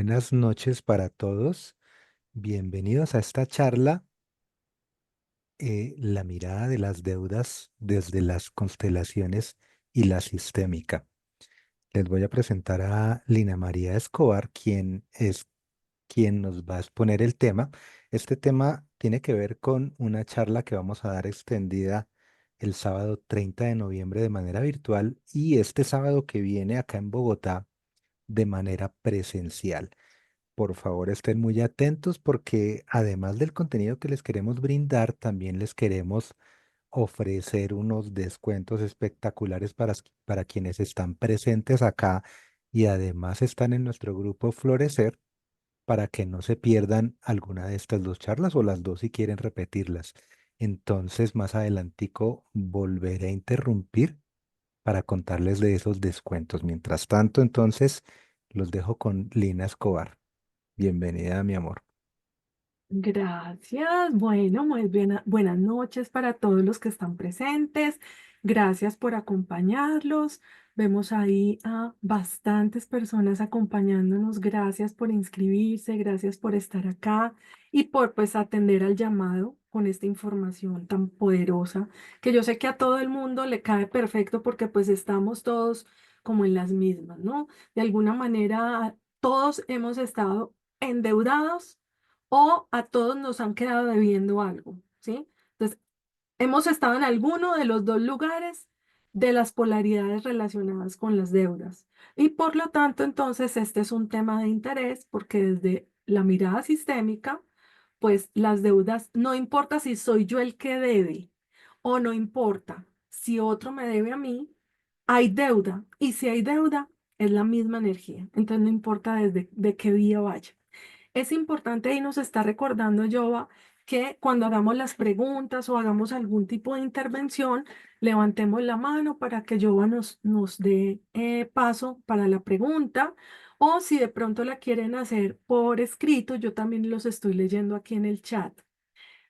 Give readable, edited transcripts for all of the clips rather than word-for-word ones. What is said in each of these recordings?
Buenas noches para todos. Bienvenidos a esta charla, La mirada de las deudas desde las constelaciones y la sistémica. Les voy a presentar a Lina María Escobar, quien nos va a exponer el tema. Este tema tiene que ver con una charla que vamos a dar extendida el sábado 30 de noviembre de manera virtual y este sábado que viene acá en Bogotá de manera presencial. Por favor, estén muy atentos porque además del contenido que les queremos brindar, también les queremos ofrecer unos descuentos espectaculares para quienes están presentes acá y además están en nuestro grupo Florecer para que no se pierdan alguna de estas dos charlas o las dos si quieren repetirlas. Entonces, más adelantico volveré a interrumpir para contarles de esos descuentos. Mientras tanto, entonces, los dejo con Lina Escobar. Bienvenida, mi amor. Gracias. Bueno, muy bien. Buenas noches para todos los que están presentes. Gracias por acompañarlos. Vemos ahí a bastantes personas acompañándonos. Gracias por inscribirse, gracias por estar acá y por pues atender al llamado con esta información tan poderosa que yo sé que a todo el mundo le cae perfecto porque pues estamos todos como en las mismas, ¿no? De alguna manera todos hemos estado endeudados o a todos nos han quedado debiendo algo, ¿sí? Entonces, hemos estado en alguno de los dos lugares de las polaridades relacionadas con las deudas. Y por lo tanto, entonces, este es un tema de interés porque desde la mirada sistémica, pues las deudas, no importa si soy yo el que debe o no importa si otro me debe a mí, hay deuda. Y si hay deuda, es la misma energía. Entonces, no importa desde de qué vía vaya. Es importante y nos está recordando Yoba que cuando hagamos las preguntas o hagamos algún tipo de intervención, levantemos la mano para que Yoba nos dé paso para la pregunta. O si de pronto la quieren hacer por escrito, yo también los estoy leyendo aquí en el chat.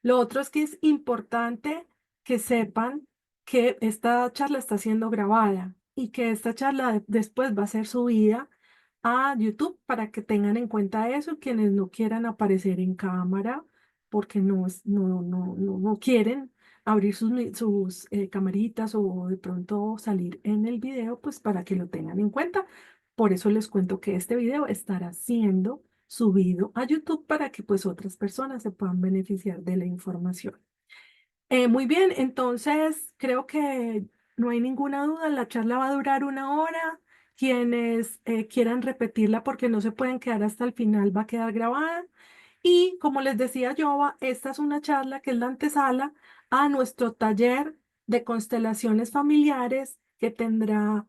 Lo otro es que es importante que sepan que esta charla está siendo grabada y que esta charla después va a ser subida a YouTube para que tengan en cuenta eso, quienes no quieran aparecer en cámara porque no quieren abrir sus camaritas o de pronto salir en el video, pues para que lo tengan en cuenta. Por eso les cuento que este video estará siendo subido a YouTube para que pues otras personas se puedan beneficiar de la información. Muy bien, entonces creo que no hay ninguna duda, la charla va a durar 1 hora. Quienes quieran repetirla porque no se pueden quedar hasta el final, va a quedar grabada. Y como les decía yo, esta es una charla que es la antesala a nuestro taller de constelaciones familiares que tendrá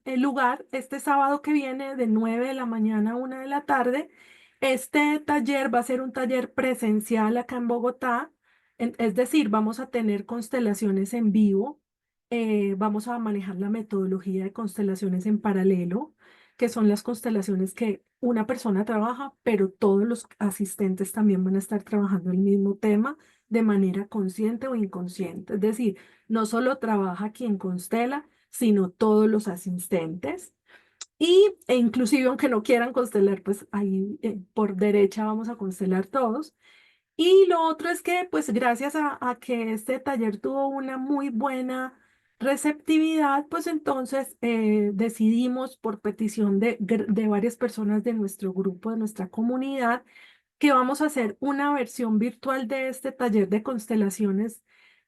lugar este sábado que viene de 9 de la mañana a 1 de la tarde. Este taller va a ser un taller presencial acá en Bogotá, es decir, vamos a tener constelaciones en vivo, vamos a manejar la metodología de constelaciones en paralelo, que son las constelaciones que una persona trabaja, pero todos los asistentes también van a estar trabajando el mismo tema de manera consciente o inconsciente. Es decir, no solo trabaja quien constela, sino todos los asistentes. E inclusive aunque no quieran constelar, pues ahí por derecha vamos a constelar todos. Y lo otro es que, pues gracias a que este taller tuvo una muy buena receptividad, pues entonces decidimos por petición de varias personas de nuestro grupo, de nuestra comunidad, que vamos a hacer una versión virtual de este taller de constelaciones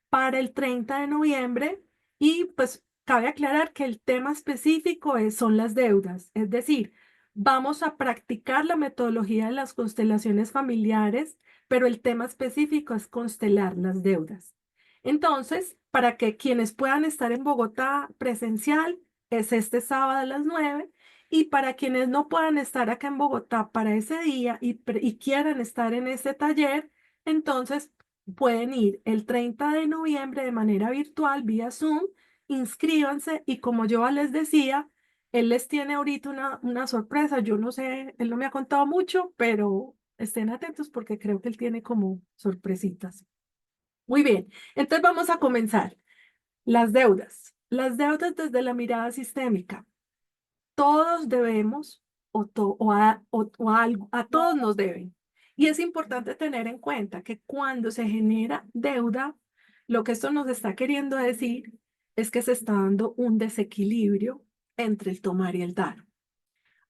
para el 30 de noviembre y pues cabe aclarar que el tema específico son las deudas, es decir, vamos a practicar la metodología de las constelaciones familiares, pero el tema específico es constelar las deudas. Entonces, para que quienes puedan estar en Bogotá presencial, es este sábado a las 9. Y para quienes no puedan estar acá en Bogotá para ese día y quieran estar en ese taller, entonces pueden ir el 30 de noviembre de manera virtual vía Zoom, inscríbanse y como yo les decía, él les tiene ahorita una sorpresa. Yo no sé, él no me ha contado mucho, pero estén atentos porque creo que él tiene como sorpresitas. Muy bien, entonces vamos a comenzar. Las deudas. Las deudas desde la mirada sistémica. Todos debemos a todos nos deben. Y es importante tener en cuenta que cuando se genera deuda, lo que esto nos está queriendo decir es que se está dando un desequilibrio entre el tomar y el dar.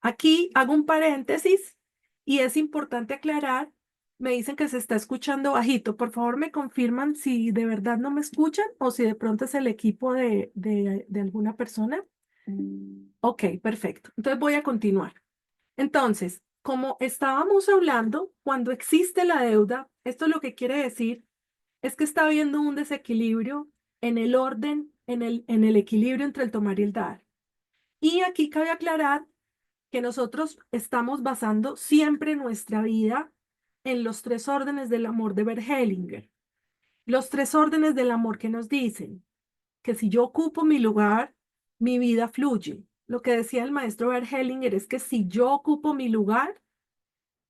Aquí hago un paréntesis y es importante aclarar, me dicen que se está escuchando bajito. Por favor, me confirman si de verdad no me escuchan o si de pronto es el equipo de alguna persona. Ok, perfecto. Entonces voy a continuar. Entonces, como estábamos hablando, cuando existe la deuda, esto lo que quiere decir es que está habiendo un desequilibrio en el orden, en el equilibrio entre el tomar y el dar. Y aquí cabe aclarar que nosotros estamos basando siempre nuestra vida en los tres órdenes del amor de Bert Hellinger. Los tres órdenes del amor que nos dicen que si yo ocupo mi lugar, mi vida fluye. Lo que decía el maestro Bert Hellinger es que si yo ocupo mi lugar,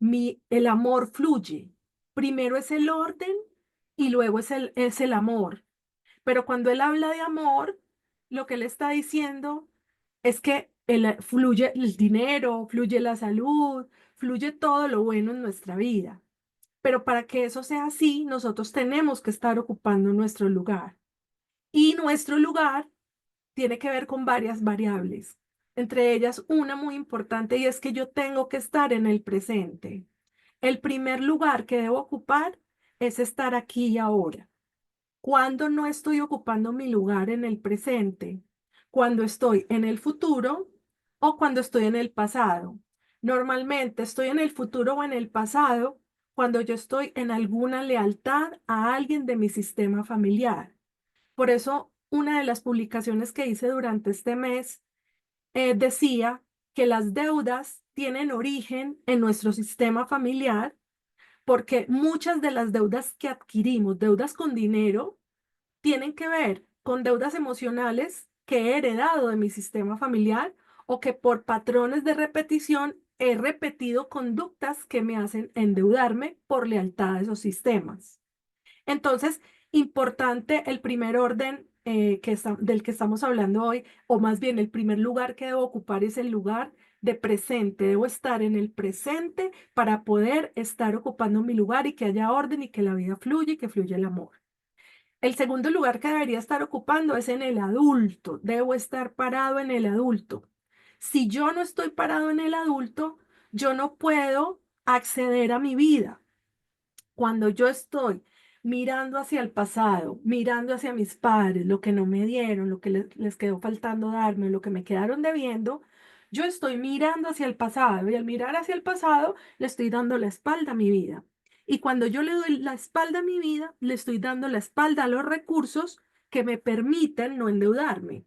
el amor fluye. Primero es el orden y luego es el amor. Pero cuando él habla de amor, lo que él está diciendo es que fluye el dinero, fluye la salud, fluye todo lo bueno en nuestra vida. Pero para que eso sea así, nosotros tenemos que estar ocupando nuestro lugar. Y nuestro lugar tiene que ver con varias variables, entre ellas una muy importante y es que yo tengo que estar en el presente. El primer lugar que debo ocupar es estar aquí y ahora. Cuando no estoy ocupando mi lugar en el presente, cuando estoy en el futuro o cuando estoy en el pasado. Normalmente estoy en el futuro o en el pasado cuando yo estoy en alguna lealtad a alguien de mi sistema familiar. Por eso, una de las publicaciones que hice durante este mes decía que las deudas tienen origen en nuestro sistema familiar porque muchas de las deudas que adquirimos, deudas con dinero, tienen que ver con deudas emocionales que he heredado de mi sistema familiar o que por patrones de repetición he repetido conductas que me hacen endeudarme por lealtad a esos sistemas. Entonces, importante el primer orden del que estamos hablando hoy, o más bien el primer lugar que debo ocupar es el lugar de presente. Debo estar en el presente para poder estar ocupando mi lugar y que haya orden y que la vida fluya y que fluya el amor. El segundo lugar que debería estar ocupando es en el adulto. Debo estar parado en el adulto. Si yo no estoy parado en el adulto, yo no puedo acceder a mi vida. Cuando yo estoy mirando hacia el pasado, mirando hacia mis padres, lo que no me dieron, lo que les quedó faltando darme, lo que me quedaron debiendo, yo estoy mirando hacia el pasado y al mirar hacia el pasado le estoy dando la espalda a mi vida. Y cuando yo le doy la espalda a mi vida, le estoy dando la espalda a los recursos que me permiten no endeudarme.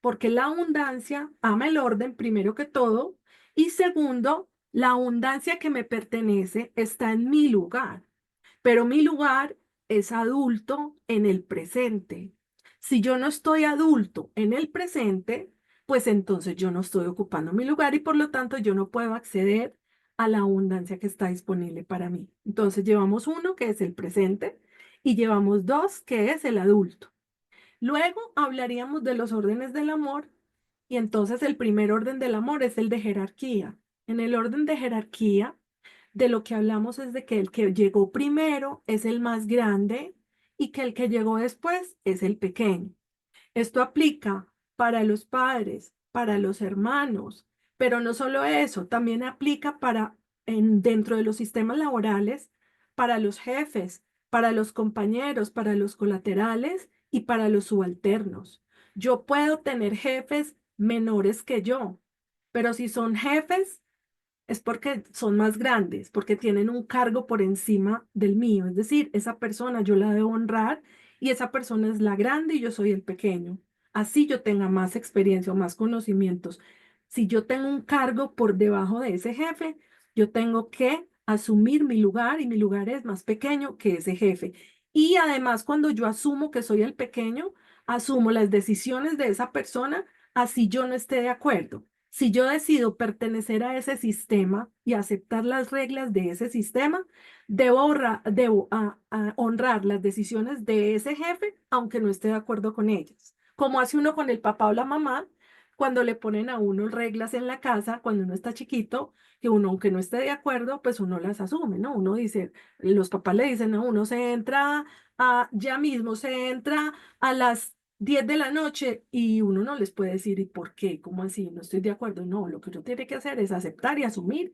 Porque la abundancia ama el orden primero que todo y segundo, la abundancia que me pertenece está en mi lugar, pero mi lugar es adulto en el presente. Si yo no estoy adulto en el presente, pues entonces yo no estoy ocupando mi lugar y por lo tanto yo no puedo acceder a la abundancia que está disponible para mí. Entonces llevamos uno que es el presente y llevamos dos que es el adulto. Luego hablaríamos de los órdenes del amor y entonces el primer orden del amor es el de jerarquía. En el orden de jerarquía, de lo que hablamos es de que el que llegó primero es el más grande y que el que llegó después es el pequeño. Esto aplica para los padres, para los hermanos, pero no solo eso, también aplica dentro de los sistemas laborales, para los jefes, para los compañeros, para los colaterales y para los subalternos. Yo puedo tener jefes menores que yo, pero si son jefes, es porque son más grandes, porque tienen un cargo por encima del mío. Es decir, esa persona yo la debo honrar y esa persona es la grande y yo soy el pequeño. Así yo tenga más experiencia o más conocimientos. Si yo tengo un cargo por debajo de ese jefe, yo tengo que asumir mi lugar y mi lugar es más pequeño que ese jefe. Y además, cuando yo asumo que soy el pequeño, asumo las decisiones de esa persona, así yo no esté de acuerdo. Si yo decido pertenecer a ese sistema y aceptar las reglas de ese sistema, debo honrar las decisiones de ese jefe, aunque no esté de acuerdo con ellas. Como hace uno con el papá o la mamá, cuando le ponen a uno reglas en la casa, cuando uno está chiquito, que uno, aunque no esté de acuerdo, pues uno las asume, ¿no? Uno dice, los papás le dicen a uno, se entra ya mismo, se entra a las 10 de la noche y uno no les puede decir, ¿y por qué? ¿Cómo así? No estoy de acuerdo. No, lo que uno tiene que hacer es aceptar y asumir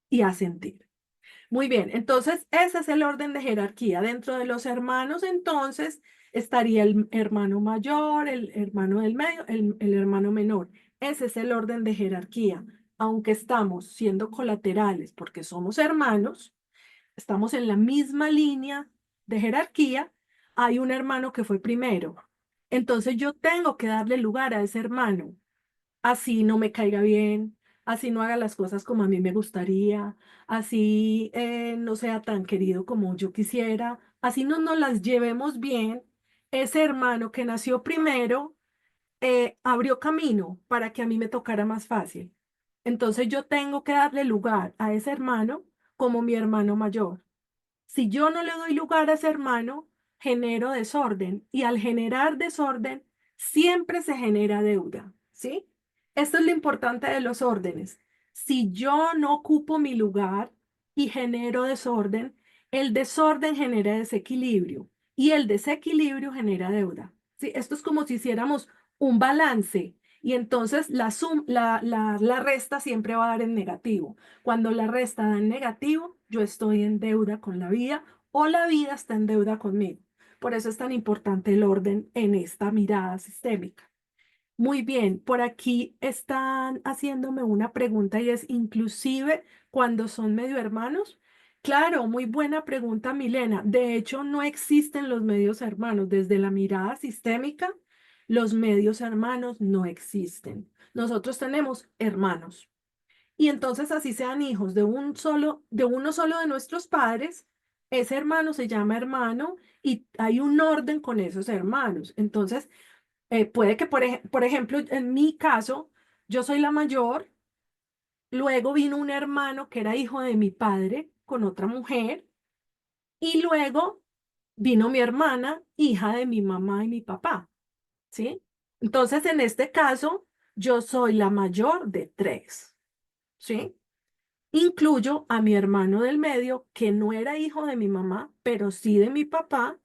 y asentir. Muy bien, entonces ese es el orden de jerarquía. Dentro de los hermanos, entonces, estaría el hermano mayor, el hermano del medio, el hermano menor. Ese es el orden de jerarquía. Aunque estamos siendo colaterales porque somos hermanos, estamos en la misma línea de jerarquía, hay un hermano que fue primero. Entonces yo tengo que darle lugar a ese hermano, así no me caiga bien, así no haga las cosas como a mí me gustaría, así no sea tan querido como yo quisiera, así no nos las llevemos bien. Ese hermano que nació primero abrió camino para que a mí me tocara más fácil. Entonces yo tengo que darle lugar a ese hermano como mi hermano mayor. Si yo no le doy lugar a ese hermano, genero desorden y al generar desorden, siempre se genera deuda, ¿sí? Esto es lo importante de los órdenes. Si yo no ocupo mi lugar y genero desorden, el desorden genera desequilibrio y el desequilibrio genera deuda, ¿sí? Esto es como si hiciéramos un balance y entonces la resta siempre va a dar en negativo. Cuando la resta da en negativo, yo estoy en deuda con la vida o la vida está en deuda conmigo. Por eso es tan importante el orden en esta mirada sistémica. Muy bien, por aquí están haciéndome una pregunta y es inclusive cuando son medio hermanos. Claro, muy buena pregunta, Milena. De hecho, no existen los medios hermanos. Desde la mirada sistémica, los medios hermanos no existen. Nosotros tenemos hermanos. Y entonces así sean hijos de uno solo de nuestros padres, ese hermano se llama hermano y hay un orden con esos hermanos. Entonces, puede que, por ejemplo, en mi caso, yo soy la mayor, luego vino un hermano que era hijo de mi padre con otra mujer y luego vino mi hermana, hija de mi mamá y mi papá, ¿sí? Entonces, en este caso, yo soy la mayor de tres, ¿sí? Incluyo a mi hermano del medio, que no era hijo de mi mamá, pero sí de mi papá,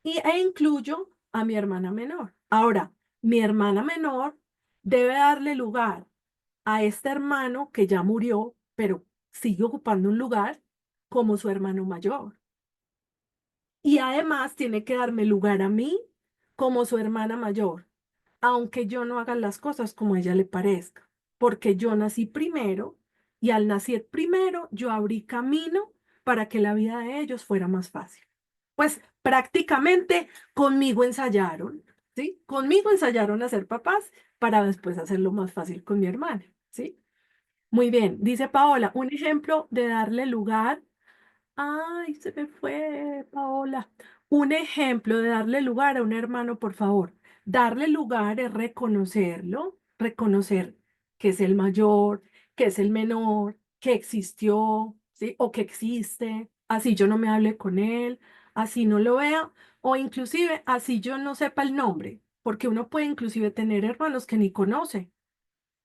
e incluyo a mi hermana menor. Ahora, mi hermana menor debe darle lugar a este hermano que ya murió, pero sigue ocupando un lugar como su hermano mayor. Y además tiene que darme lugar a mí como su hermana mayor, aunque yo no haga las cosas como a ella le parezca, porque yo nací primero y al nacer primero yo abrí camino para que la vida de ellos fuera más fácil. Pues prácticamente conmigo ensayaron, ¿sí? Conmigo ensayaron a ser papás para después hacerlo más fácil con mi hermana, ¿sí? Muy bien, dice Paola, un ejemplo de darle lugar. Ay, se me fue, Paola. Un ejemplo de darle lugar a un hermano, por favor. Darle lugar es reconocerlo, reconocer que es el mayor, que es el menor, que existió, ¿sí? O que existe, así yo no me hable con él, así no lo vea, o inclusive así yo no sepa el nombre, porque uno puede inclusive tener hermanos que ni conoce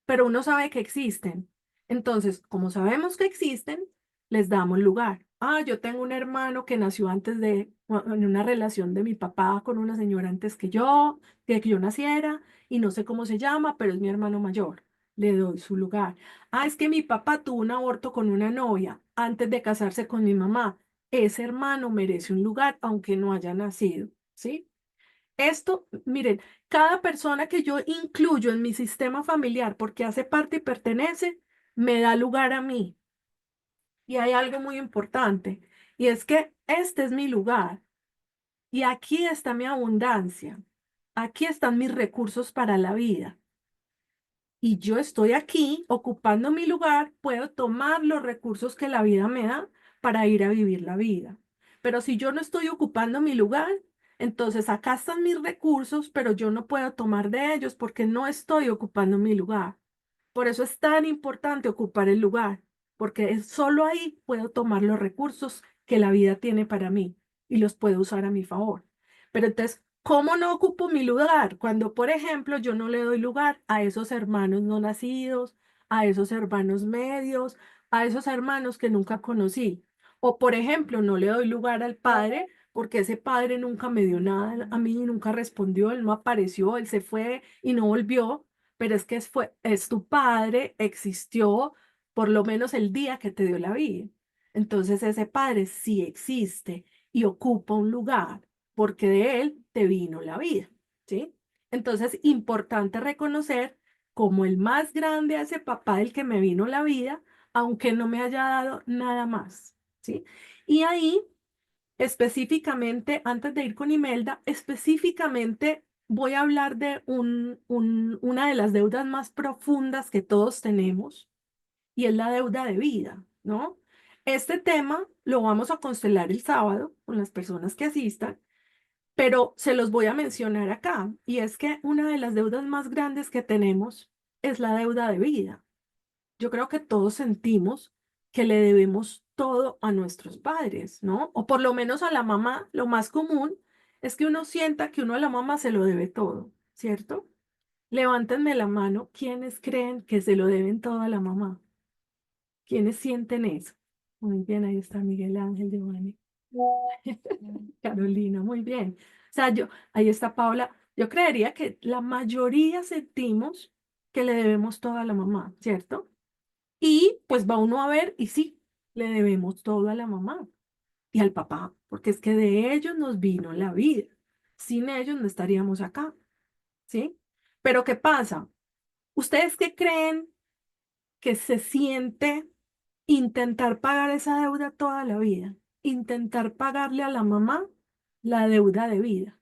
pero uno sabe que existen. Entonces, como sabemos que existen, les damos lugar. Ah, yo tengo un hermano que nació antes en una relación de mi papá con una señora antes que yo naciera, y no sé cómo se llama, pero es mi hermano mayor. Le doy su lugar. Ah, es que mi papá tuvo un aborto con una novia antes de casarse con mi mamá. Ese hermano merece un lugar, aunque no haya nacido, ¿sí? Esto, miren, cada persona que yo incluyo en mi sistema familiar porque hace parte y pertenece, me da lugar a mí. Y hay algo muy importante, y es que este es mi lugar y aquí está mi abundancia. Aquí están mis recursos para la vida. Y yo estoy aquí ocupando mi lugar, puedo tomar los recursos que la vida me da para ir a vivir la vida. Pero si yo no estoy ocupando mi lugar, entonces acá están mis recursos, pero yo no puedo tomar de ellos porque no estoy ocupando mi lugar. Por eso es tan importante ocupar el lugar, porque solo ahí puedo tomar los recursos que la vida tiene para mí y los puedo usar a mi favor. Pero entonces, ¿Cómo no ocupo mi lugar? Cuando, por ejemplo, yo no le doy lugar a esos hermanos no nacidos, a esos hermanos medios, a esos hermanos que nunca conocí. O, por ejemplo, no le doy lugar al padre porque ese padre nunca me dio nada a mí, nunca respondió, él no apareció, él se fue y no volvió, pero es que es tu padre, existió por lo menos el día que te dio la vida. Entonces ese padre sí existe y ocupa un lugar porque de él te vino la vida, ¿sí? Entonces, importante reconocer como el más grande a ese papá del que me vino la vida, aunque no me haya dado nada más, ¿sí? Y ahí, específicamente, antes de ir con Imelda, específicamente voy a hablar de una de las deudas más profundas que todos tenemos, y es la deuda de vida, ¿no? Este tema lo vamos a constelar el sábado con las personas que asistan, pero se los voy a mencionar acá, y es que una de las deudas más grandes que tenemos es la deuda de vida. Yo creo que todos sentimos que le debemos todo a nuestros padres, ¿no? O por lo menos a la mamá, lo más común es que uno sienta que uno a la mamá se lo debe todo, ¿cierto? Levántenme la mano, ¿quiénes creen que se lo deben todo a la mamá? ¿Quiénes sienten eso? Muy bien, ahí está Miguel Ángel, Giovanni. Carolina, muy bien. O sea, ahí está Paula. Yo creería que la mayoría sentimos que le debemos todo a la mamá, ¿cierto? Y pues va uno a ver y sí, le debemos todo a la mamá y al papá, porque es que de ellos nos vino la vida. Sin ellos no estaríamos acá, ¿sí? Pero ¿qué pasa? ¿Ustedes qué creen que se siente intentar pagar esa deuda toda la vida? Intentar pagarle a la mamá la deuda de vida.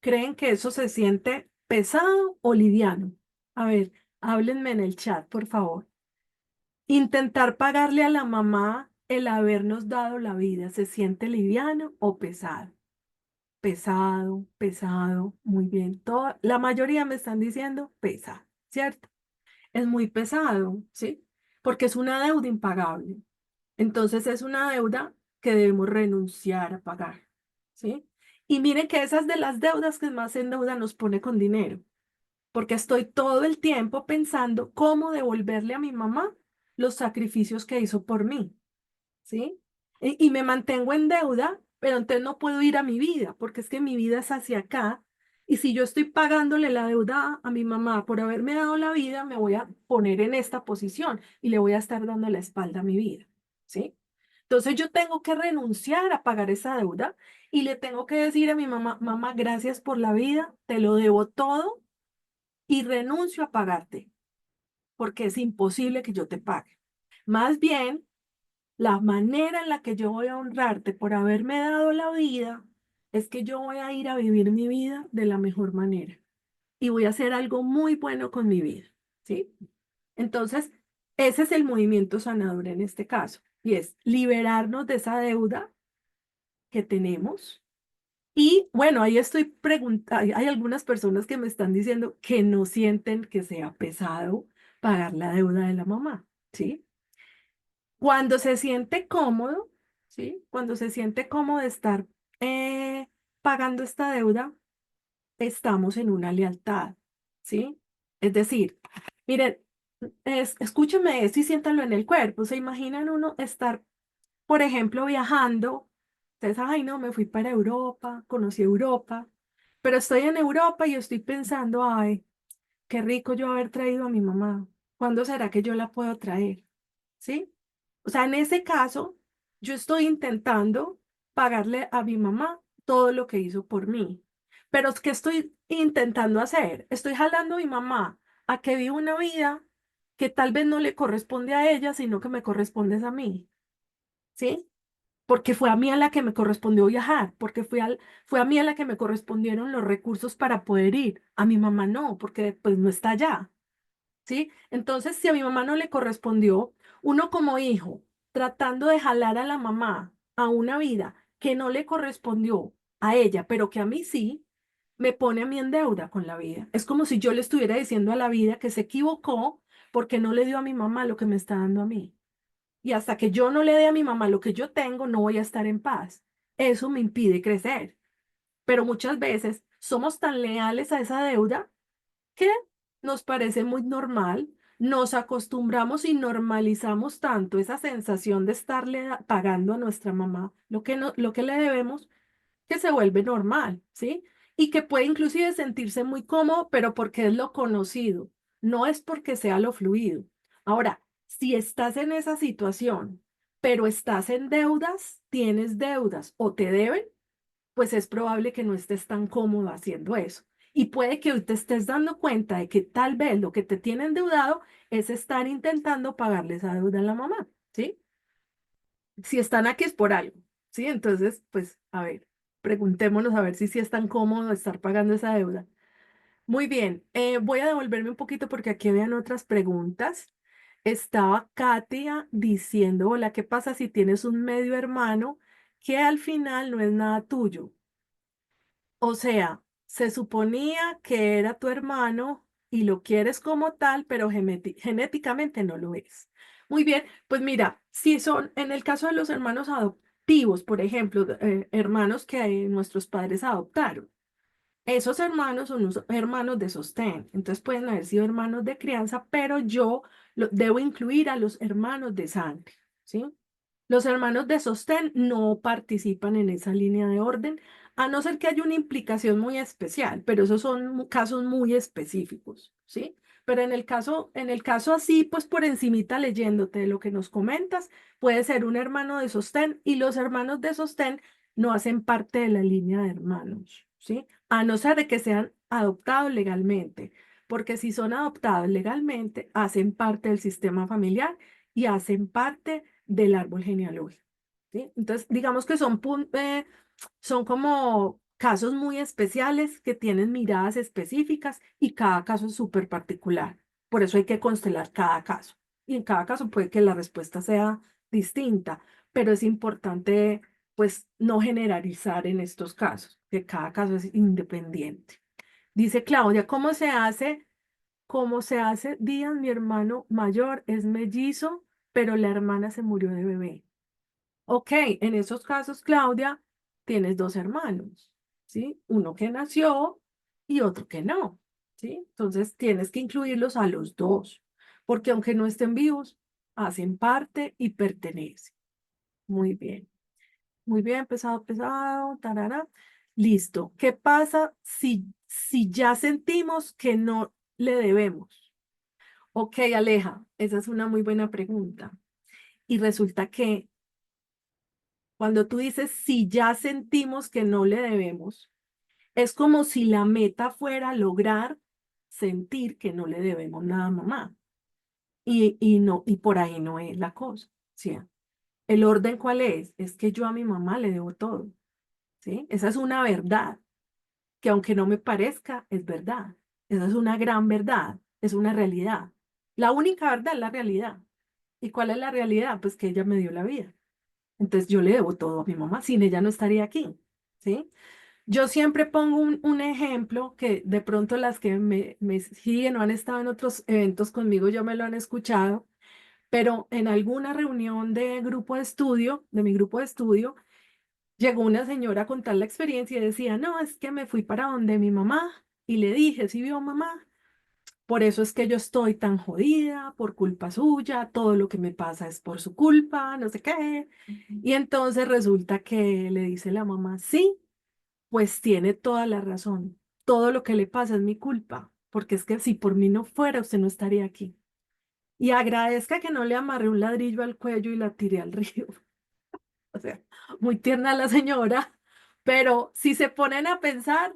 ¿Creen que eso se siente pesado o liviano? A ver, háblenme en el chat, por favor. Intentar pagarle a la mamá el habernos dado la vida, ¿se siente liviano o pesado? Pesado, pesado, muy bien. La mayoría me están diciendo pesado, ¿cierto? Es muy pesado, ¿sí? Porque es una deuda impagable. Entonces es una deuda que debemos renunciar a pagar, ¿sí? Y miren que esas de las deudas que más en deuda nos pone con dinero, porque estoy todo el tiempo pensando cómo devolverle a mi mamá los sacrificios que hizo por mí, ¿sí? Y me mantengo en deuda, pero entonces no puedo ir a mi vida, porque es que mi vida es hacia acá. Y si yo estoy pagándole la deuda a mi mamá por haberme dado la vida, me voy a poner en esta posición y le voy a estar dando la espalda a mi vida, ¿sí? Entonces yo tengo que renunciar a pagar esa deuda y le tengo que decir a mi mamá, mamá, gracias por la vida, te lo debo todo y renuncio a pagarte, porque es imposible que yo te pague. Más bien, la manera en la que yo voy a honrarte por haberme dado la vida es que yo voy a ir a vivir mi vida de la mejor manera y voy a hacer algo muy bueno con mi vida, ¿sí? Entonces, ese es el movimiento sanador en este caso, y es liberarnos de esa deuda que tenemos. Y bueno, ahí estoy preguntando, hay algunas personas que me están diciendo que no sienten que sea pesado pagar la deuda de la mamá, ¿sí? Cuando se siente cómodo, ¿sí? Cuando se siente cómodo de estar pagando esta deuda, estamos en una lealtad, ¿sí? Es decir, miren, escúchenme esto y siéntanlo en el cuerpo. ¿Se imaginan uno estar, por ejemplo, viajando? Ustedes, ay, no, me fui para Europa, conocí Europa, pero estoy en Europa y estoy pensando, ay, qué rico yo haber traído a mi mamá. ¿Cuándo será que yo la puedo traer? ¿Sí? O sea, en ese caso, yo estoy intentando pagarle a mi mamá todo lo que hizo por mí. Pero es que estoy intentando hacer, estoy jalando a mi mamá a que viva una vida que tal vez no le corresponde a ella, sino que me corresponde es a mí, ¿sí? Porque fue a mí a la que me correspondió viajar, porque fue a mí a la que me correspondieron los recursos para poder ir. A mi mamá no, porque pues no está allá. ¿Sí? Entonces, si a mi mamá no le correspondió, uno como hijo, tratando de jalar a la mamá a una vida que no le correspondió a ella, pero que a mí sí, me pone a mí en deuda con la vida. Es como si yo le estuviera diciendo a la vida que se equivocó porque no le dio a mi mamá lo que me está dando a mí. Y hasta que yo no le dé a mi mamá lo que yo tengo, no voy a estar en paz. Eso me impide crecer. pero muchas veces somos tan leales a esa deuda que nos parece muy normal, nos acostumbramos y normalizamos tanto esa sensación de estarle pagando a nuestra mamá lo que le debemos, que se vuelve normal, ¿sí? Y que puede inclusive sentirse muy cómodo, pero porque es lo conocido, no es porque sea lo fluido. Ahora, si estás en esa situación, pero estás en deudas, tienes deudas o te deben, pues es probable que no estés tan cómodo haciendo eso. Y puede que hoy te estés dando cuenta de que tal vez lo que te tiene endeudado es estar intentando pagarle esa deuda a la mamá, ¿sí? Si están aquí es por algo, ¿sí? Entonces, pues, a ver, preguntémonos a ver si sí es tan cómodo estar pagando esa deuda. Muy bien, voy a devolverme un poquito porque aquí habían otras preguntas. Estaba Katia diciendo, hola, ¿qué pasa si tienes un medio hermano que al final no es nada tuyo? O sea, se suponía que era tu hermano y lo quieres como tal, pero genéticamente no lo es. Muy bien, pues mira, si son, en el caso de los hermanos adoptivos, por ejemplo, hermanos que nuestros padres adoptaron, esos hermanos son hermanos de sostén, entonces pueden haber sido hermanos de crianza, pero yo debo incluir a los hermanos de sangre, ¿sí? Los hermanos de sostén no participan en esa línea de orden, a no ser que haya una implicación muy especial, pero esos son casos muy específicos, ¿sí? Pero en el caso así, pues por encimita leyéndote de lo que nos comentas, puede ser un hermano de sostén y los hermanos de sostén no hacen parte de la línea de hermanos, ¿sí? A no ser de que sean adoptados legalmente, porque si son adoptados legalmente, hacen parte del sistema familiar y hacen parte del árbol genealógico, ¿sí? Entonces, digamos que son como casos muy especiales que tienen miradas específicas y cada caso es súper particular. Por eso hay que constelar cada caso. Y en cada caso puede que la respuesta sea distinta, pero es importante, pues, no generalizar en estos casos, que cada caso es independiente. Dice Claudia, ¿cómo se hace? ¿Cómo se hace? Díaz, mi hermano mayor, es mellizo, pero la hermana se murió de bebé. Ok, en esos casos, Claudia, tienes dos hermanos, ¿sí? Uno que nació y otro que no, ¿sí? Entonces tienes que incluirlos a los dos, porque aunque no estén vivos, hacen parte y pertenecen. Muy bien, pesado, pesado, tarara. Listo. ¿Qué pasa si ya sentimos que no le debemos? Ok, Aleja, esa es una muy buena pregunta. Y resulta que cuando tú dices si ya sentimos que no le debemos, es como si la meta fuera lograr sentir que no le debemos nada a mamá. Y no, y por ahí no es la cosa. ¿Sí? ¿El orden cuál es? Es que yo a mi mamá le debo todo. ¿Sí? Esa es una verdad que aunque no me parezca, es verdad. Esa es una gran verdad, es una realidad. La única verdad es la realidad. ¿Y cuál es la realidad? Pues que ella me dio la vida. Entonces yo le debo todo a mi mamá, sin ella no estaría aquí, ¿sí? Yo siempre pongo un ejemplo que de pronto las que me siguen o han estado en otros eventos conmigo ya me lo han escuchado, pero en alguna reunión de grupo de estudio, de mi grupo de estudio, llegó una señora a contar la experiencia y decía, no, es que me fui para donde mi mamá y le dije, ¿sí vio mamá? Por eso es que yo estoy tan jodida, por culpa suya, todo lo que me pasa es por su culpa, no sé qué. Y entonces resulta que le dice la mamá, sí, pues tiene toda la razón. Todo lo que le pasa es mi culpa, porque es que si por mí no fuera, usted no estaría aquí. Y agradezca que no le amarré un ladrillo al cuello y la tiré al río. O sea, muy tierna la señora, pero si se ponen a pensar,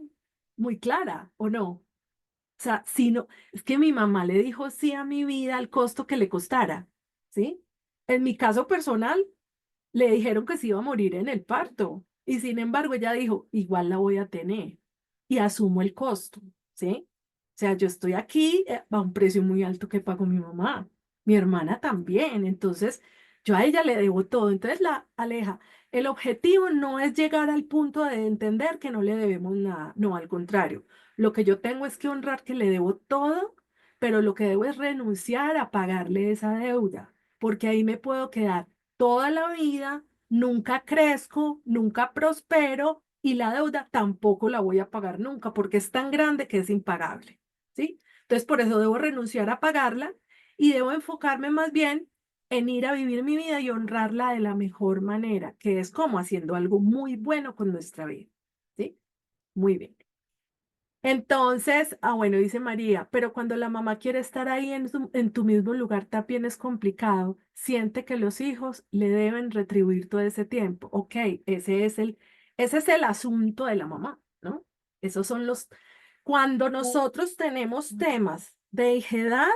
muy clara, ¿o no? O sea, si no, es que mi mamá le dijo sí a mi vida al costo que le costara, ¿sí? En mi caso personal, le dijeron que se iba a morir en el parto y sin embargo ella dijo, igual la voy a tener y asumo el costo, ¿sí? O sea, yo estoy aquí a un precio muy alto que pagó mi mamá, mi hermana también, entonces yo a ella le debo todo, entonces la Aleja, el objetivo no es llegar al punto de entender que no le debemos nada, no, al contrario, lo que yo tengo es que honrar que le debo todo, pero lo que debo es renunciar a pagarle esa deuda, porque ahí me puedo quedar toda la vida, nunca crezco, nunca prospero y la deuda tampoco la voy a pagar nunca porque es tan grande que es impagable, ¿sí? Entonces, por eso debo renunciar a pagarla y debo enfocarme más bien en ir a vivir mi vida y honrarla de la mejor manera, que es como haciendo algo muy bueno con nuestra vida, ¿sí? Muy bien. Entonces, bueno, dice María, pero cuando la mamá quiere estar ahí en tu mismo lugar también es complicado. Siente que los hijos le deben retribuir todo ese tiempo. Ok, ese es el asunto de la mamá, ¿no? Esos son los... Cuando nosotros tenemos temas de hijedad,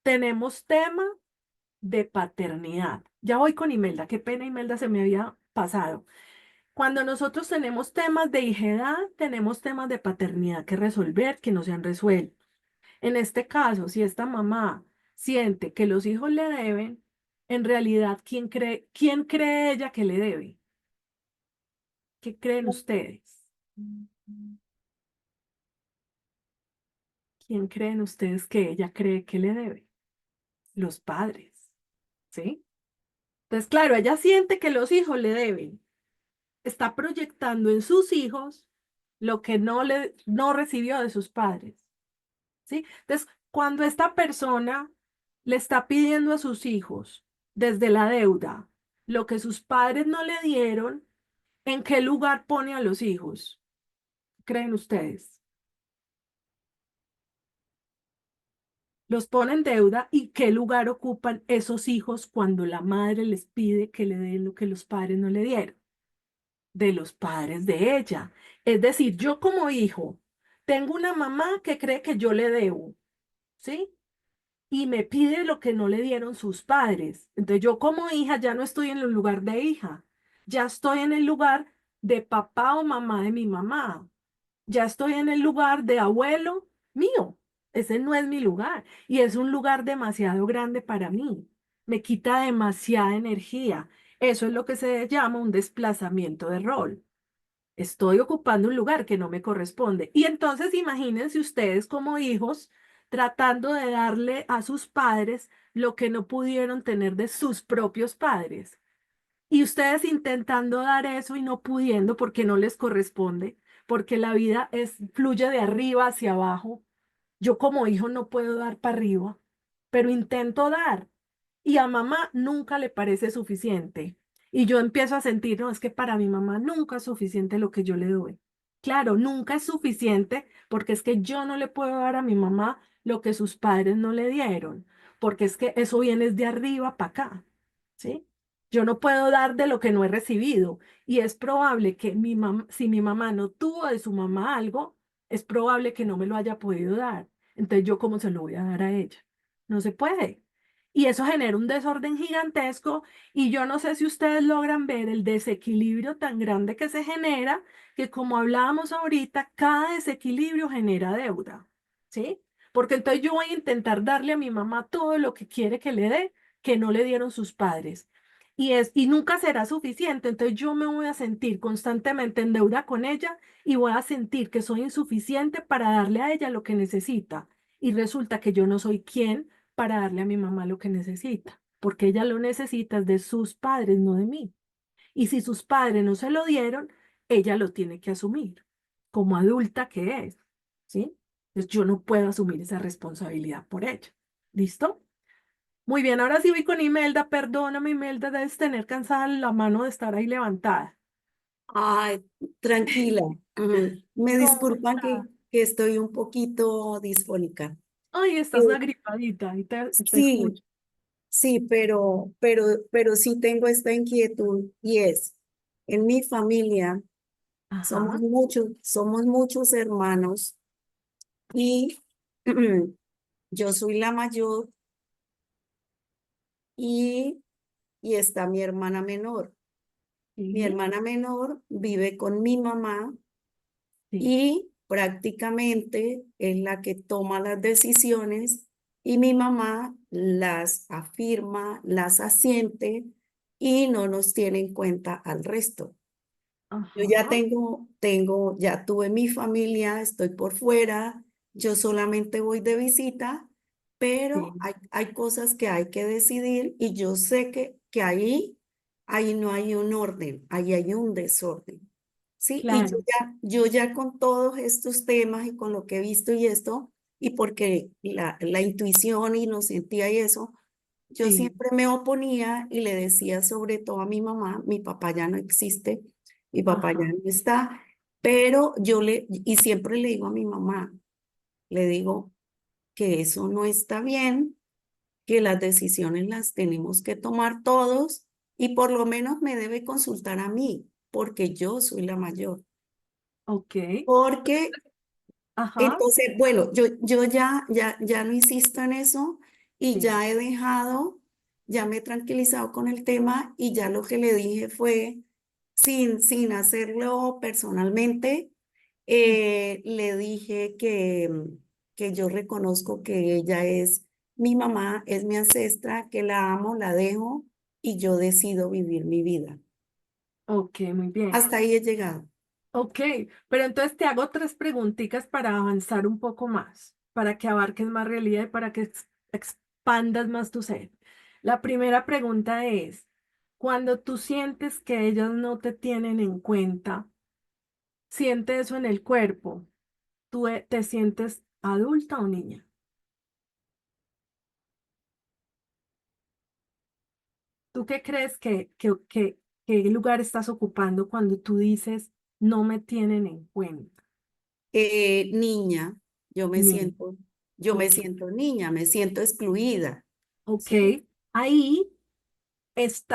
tenemos tema de paternidad. Ya voy con Imelda, qué pena Imelda se me había pasado. Cuando nosotros tenemos temas de hijedad, tenemos temas de paternidad que resolver que no se han resuelto. En este caso, si esta mamá siente que los hijos le deben, en realidad, quién cree ella que le debe? ¿Qué creen ustedes? ¿Quién creen ustedes que ella cree que le debe? Los padres, ¿sí? Entonces, claro, ella siente que los hijos le deben. Está proyectando en sus hijos lo que no recibió de sus padres. ¿Sí? Entonces, cuando esta persona le está pidiendo a sus hijos desde la deuda lo que sus padres no le dieron, ¿en qué lugar pone a los hijos? ¿Creen ustedes? Los pone en deuda y qué lugar ocupan esos hijos cuando la madre les pide que le den lo que los padres no le dieron, de los padres de ella. Es decir, yo como hijo tengo una mamá que cree que yo le debo, ¿sí? Y me pide lo que no le dieron sus padres. Entonces yo como hija ya no estoy en el lugar de hija, ya estoy en el lugar de papá o mamá de mi mamá, ya estoy en el lugar de abuelo mío. Ese no es mi lugar y es un lugar demasiado grande para mí. Me quita demasiada energía. Eso es lo que se llama un desplazamiento de rol. Estoy ocupando un lugar que no me corresponde. Y entonces imagínense ustedes como hijos tratando de darle a sus padres lo que no pudieron tener de sus propios padres. Y ustedes intentando dar eso y no pudiendo porque no les corresponde, porque la vida fluye de arriba hacia abajo. Yo como hijo no puedo dar para arriba, pero intento dar. Y a mamá nunca le parece suficiente. Y yo empiezo a sentir, no, es que para mi mamá nunca es suficiente lo que yo le doy. Claro, nunca es suficiente porque es que yo no le puedo dar a mi mamá lo que sus padres no le dieron, porque es que eso viene de arriba para acá, ¿sí? Yo no puedo dar de lo que no he recibido y es probable que si mi mamá no tuvo de su mamá algo, es probable que no me lo haya podido dar. Entonces, ¿yo cómo se lo voy a dar a ella? No se puede. Y eso genera un desorden gigantesco y yo no sé si ustedes logran ver el desequilibrio tan grande que se genera, que como hablábamos ahorita, cada desequilibrio genera deuda, ¿sí? Porque entonces yo voy a intentar darle a mi mamá todo lo que quiere que le dé, que no le dieron sus padres. Y nunca será suficiente, entonces yo me voy a sentir constantemente en deuda con ella y voy a sentir que soy insuficiente para darle a ella lo que necesita. Y resulta que yo no soy quien para darle a mi mamá lo que necesita, porque ella lo necesita de sus padres, no de mí. Y si sus padres no se lo dieron, ella lo tiene que asumir como adulta que es, ¿sí? Entonces yo no puedo asumir esa responsabilidad por ella. ¿Listo? Muy bien, ahora sí voy con Imelda. Perdóname, Imelda, debes tener cansada la mano de estar ahí levantada. Ay, tranquila. Me ¿Cómo disculpan está? que estoy un poquito disfónica. Ay, estás Eh, agripadita y te sí, escucho. sí, pero sí tengo esta inquietud y es, en mi familia Ajá, somos muchos hermanos y yo soy la mayor y, y está mi hermana menor. Mi sí, hermana menor vive con mi mamá sí. y prácticamente es la que toma las decisiones y mi mamá las afirma, las asiente y no nos tiene en cuenta al resto. Yo ya Ajá, ya tuve mi familia, estoy por fuera, yo solamente voy de visita, pero sí. hay cosas que hay que decidir y yo sé que ahí no hay un orden, ahí hay un desorden. ¿sí? Y claro, yo ya con todos estos temas y con lo que he visto y esto, y porque la intuición y lo sentía y eso, yo sí, siempre me oponía y le decía sobre todo a mi mamá, mi papá ya no existe, mi papá ya ajá, no está, pero y siempre le digo a mi mamá, le digo que eso no está bien, que las decisiones las tenemos que tomar todos y por lo menos me debe consultar a mí, porque yo soy la mayor. ok, Porque ajá, entonces, bueno, yo ya no insisto en eso y sí, ya he dejado, ya me he tranquilizado con el tema y ya lo que le dije fue, sin hacerlo personalmente, sí, le dije que yo reconozco que ella es mi mamá, es mi ancestra, que la amo, la dejo y yo decido vivir mi vida. ok, muy bien. Hasta ahí he llegado. Ok, pero entonces te hago tres preguntitas para avanzar un poco más, para que abarques más realidad y para que expandas más tu ser. La primera pregunta es, cuando tú sientes que ellos no te tienen en cuenta, siente eso en el cuerpo, ¿tú te sientes adulta o niña? ¿Tú qué crees qué lugar estás ocupando cuando tú dices no me tienen en cuenta? Niña, yo me Niña. siento, yo me Ok, siento niña, me siento excluida. ok. Sí, Ahí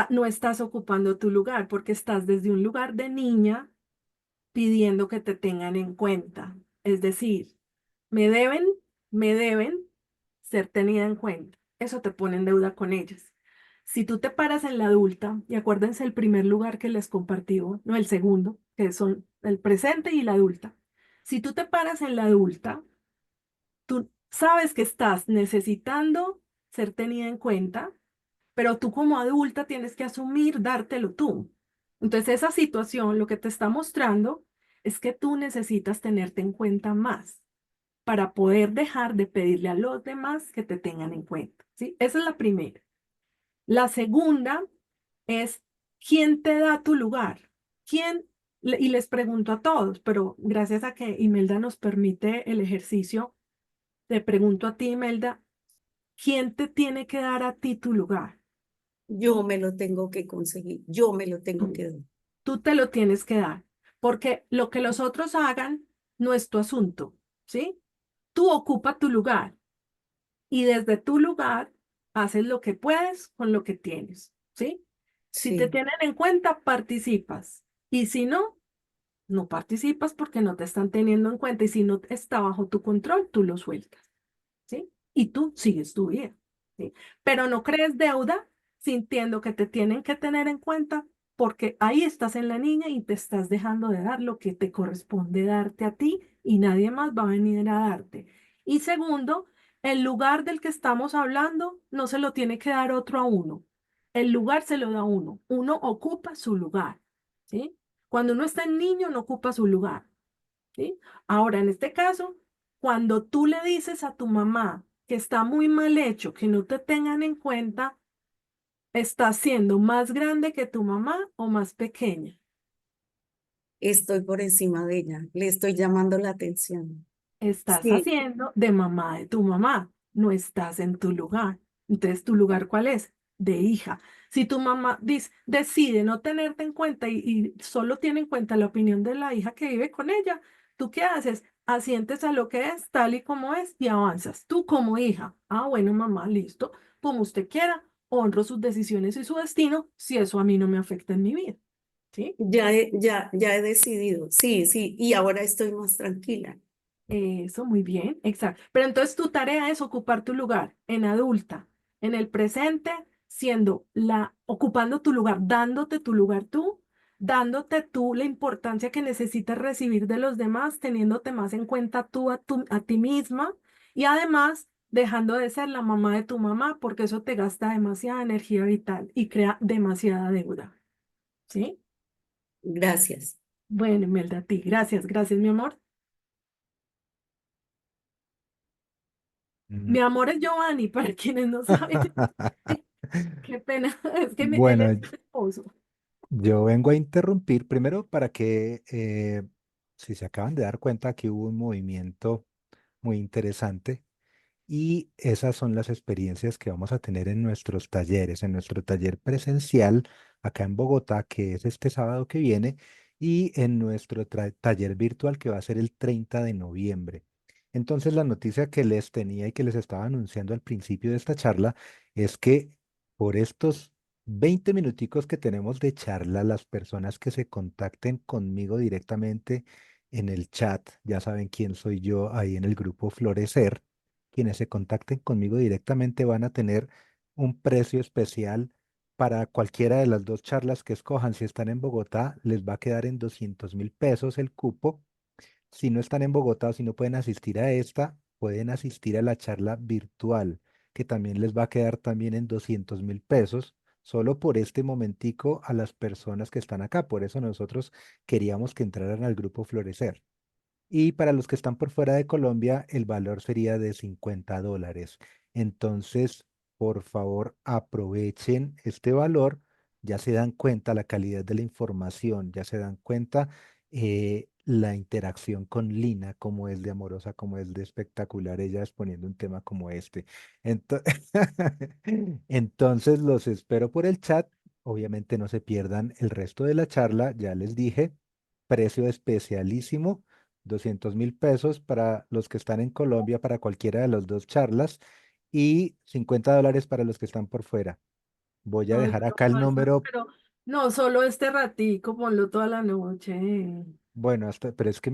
no estás ocupando tu lugar porque estás desde un lugar de niña pidiendo que te tengan en cuenta. Es decir, me deben, me deben ser tenida en cuenta. Eso te pone en deuda con ellas. Si tú te paras en la adulta, y acuérdense el primer lugar que les compartí, no el segundo, que son el presente y la adulta. Si tú te paras en la adulta, tú sabes que estás necesitando ser tenida en cuenta, pero tú como adulta tienes que asumir dártelo tú. Entonces esa situación lo que te está mostrando es que tú necesitas tenerte en cuenta más para poder dejar de pedirle a los demás que te tengan en cuenta, ¿sí? Esa es la primera. La segunda es, ¿quién te da tu lugar? ¿Quién? Y les pregunto a todos, pero gracias a que Imelda nos permite el ejercicio, te pregunto a ti, Imelda, ¿quién te tiene que dar a ti tu lugar? yo me lo tengo que conseguir, yo me lo tengo Tú. que dar. Tú te lo tienes que dar, porque lo que los otros hagan no es tu asunto, ¿sí? Tú ocupa tu lugar y desde tu lugar haces lo que puedes con lo que tienes, ¿sí? Si te Sí, tienen en cuenta, participas. Y si no, no participas porque no te están teniendo en cuenta. Y si no está bajo tu control, tú lo sueltas, ¿sí? Y tú sigues tu vida, ¿sí? Pero no crees deuda sintiendo que te tienen que tener en cuenta porque ahí estás en la niña y te estás dejando de dar lo que te corresponde darte a ti y nadie más va a venir a darte. Y segundo, el lugar del que estamos hablando no se lo tiene que dar otro a uno. El lugar se lo da uno. Uno ocupa su lugar, ¿sí? Cuando uno está en niño, no ocupa su lugar. ¿Sí? Ahora, en este caso, cuando tú le dices a tu mamá que está muy mal hecho, que no te tengan en cuenta, ¿estás siendo más grande que tu mamá o más pequeña? estoy por encima de ella, le estoy llamando la atención. Estás Sí, haciendo de mamá de tu mamá, no estás en tu lugar. Entonces, ¿tu lugar cuál es? De hija. Si tu mamá decide no tenerte en cuenta y solo tiene en cuenta la opinión de la hija que vive con ella, ¿tú qué haces? Asientes a lo que es, tal y como es, y avanzas. Tú como hija, ah, bueno, mamá, listo, como usted quiera, honro sus decisiones y su destino, si eso a mí no me afecta en mi vida. ¿Sí? ya he decidido, sí, sí, y ahora estoy más tranquila. Eso, muy bien, exacto. Pero entonces tu tarea es ocupar tu lugar en adulta, en el presente, ocupando tu lugar, dándote tu lugar tú, dándote tú la importancia que necesitas recibir de los demás, teniéndote más en cuenta tú a ti misma y además dejando de ser la mamá de tu mamá porque eso te gasta demasiada energía vital y crea demasiada deuda. ¿Sí? Gracias. Bueno, Imelda, a ti. Gracias, gracias, mi amor. Mm. Mi amor es Giovanni, para quienes no saben. Qué pena, es que él Bueno, es mi esposo. Yo vengo a interrumpir primero para que, si se acaban de dar cuenta, que hubo un movimiento muy interesante y esas son las experiencias que vamos a tener en nuestros talleres, en nuestro taller presencial acá en Bogotá, que es este sábado que viene, y en nuestro taller virtual que va a ser el 30 de noviembre. Entonces, la noticia que les tenía y que les estaba anunciando al principio de esta charla es que por estos 20 minuticos que tenemos de charla, las personas que se contacten conmigo directamente en el chat, ya saben quién soy yo ahí en el grupo Florecer, quienes se contacten conmigo directamente van a tener un precio especial para cualquiera de las dos charlas que escojan. Si están en Bogotá, les va a quedar en 200.000 pesos el cupo. Si no están en Bogotá o si no pueden asistir a esta, pueden asistir a la charla virtual, que también les va a quedar también en 200.000 pesos, solo por este momentico a las personas que están acá. Por eso nosotros queríamos que entraran al grupo Florecer. Y para los que están por fuera de Colombia, el valor sería de $50. Entonces, por favor, aprovechen este valor. Ya se dan cuenta la calidad de la información, ya se dan cuenta la interacción con Lina, cómo es de amorosa, cómo es de espectacular ella exponiendo un tema como este. Ento- Entonces, los espero por el chat. Obviamente no se pierdan el resto de la charla, ya les dije, precio especialísimo. 200.000 pesos para los que están en Colombia para cualquiera de las dos charlas y $50 para los que están por fuera. Voy a Ay, dejar pero acá el pasa, número, pero no, solo este ratico, ponlo toda la noche. bueno, pero es que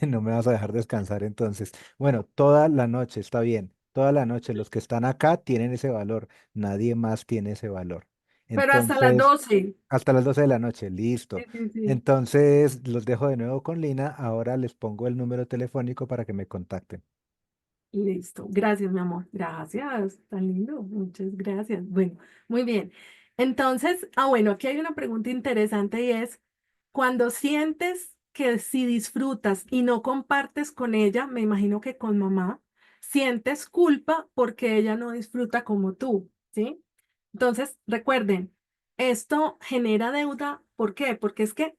no me vas a dejar descansar entonces. Bueno, toda la noche, está bien, toda la noche. Los que están acá tienen ese valor, nadie más tiene ese valor. Pero hasta las Entonces, 12. hasta las 12 de la noche, Sí, listo. sí, sí. Entonces, los dejo de nuevo con Lina. Ahora les pongo el número telefónico para que me contacten. Listo. Gracias, mi amor. Gracias. Tan lindo. Muchas gracias. Bueno, muy bien. Entonces, bueno, aquí hay una pregunta interesante y es, cuando sientes que si disfrutas y no compartes con ella, me imagino que con mamá, sientes culpa porque ella no disfruta como tú, ¿sí? Entonces, recuerden, esto genera deuda. ¿Por qué? Porque es que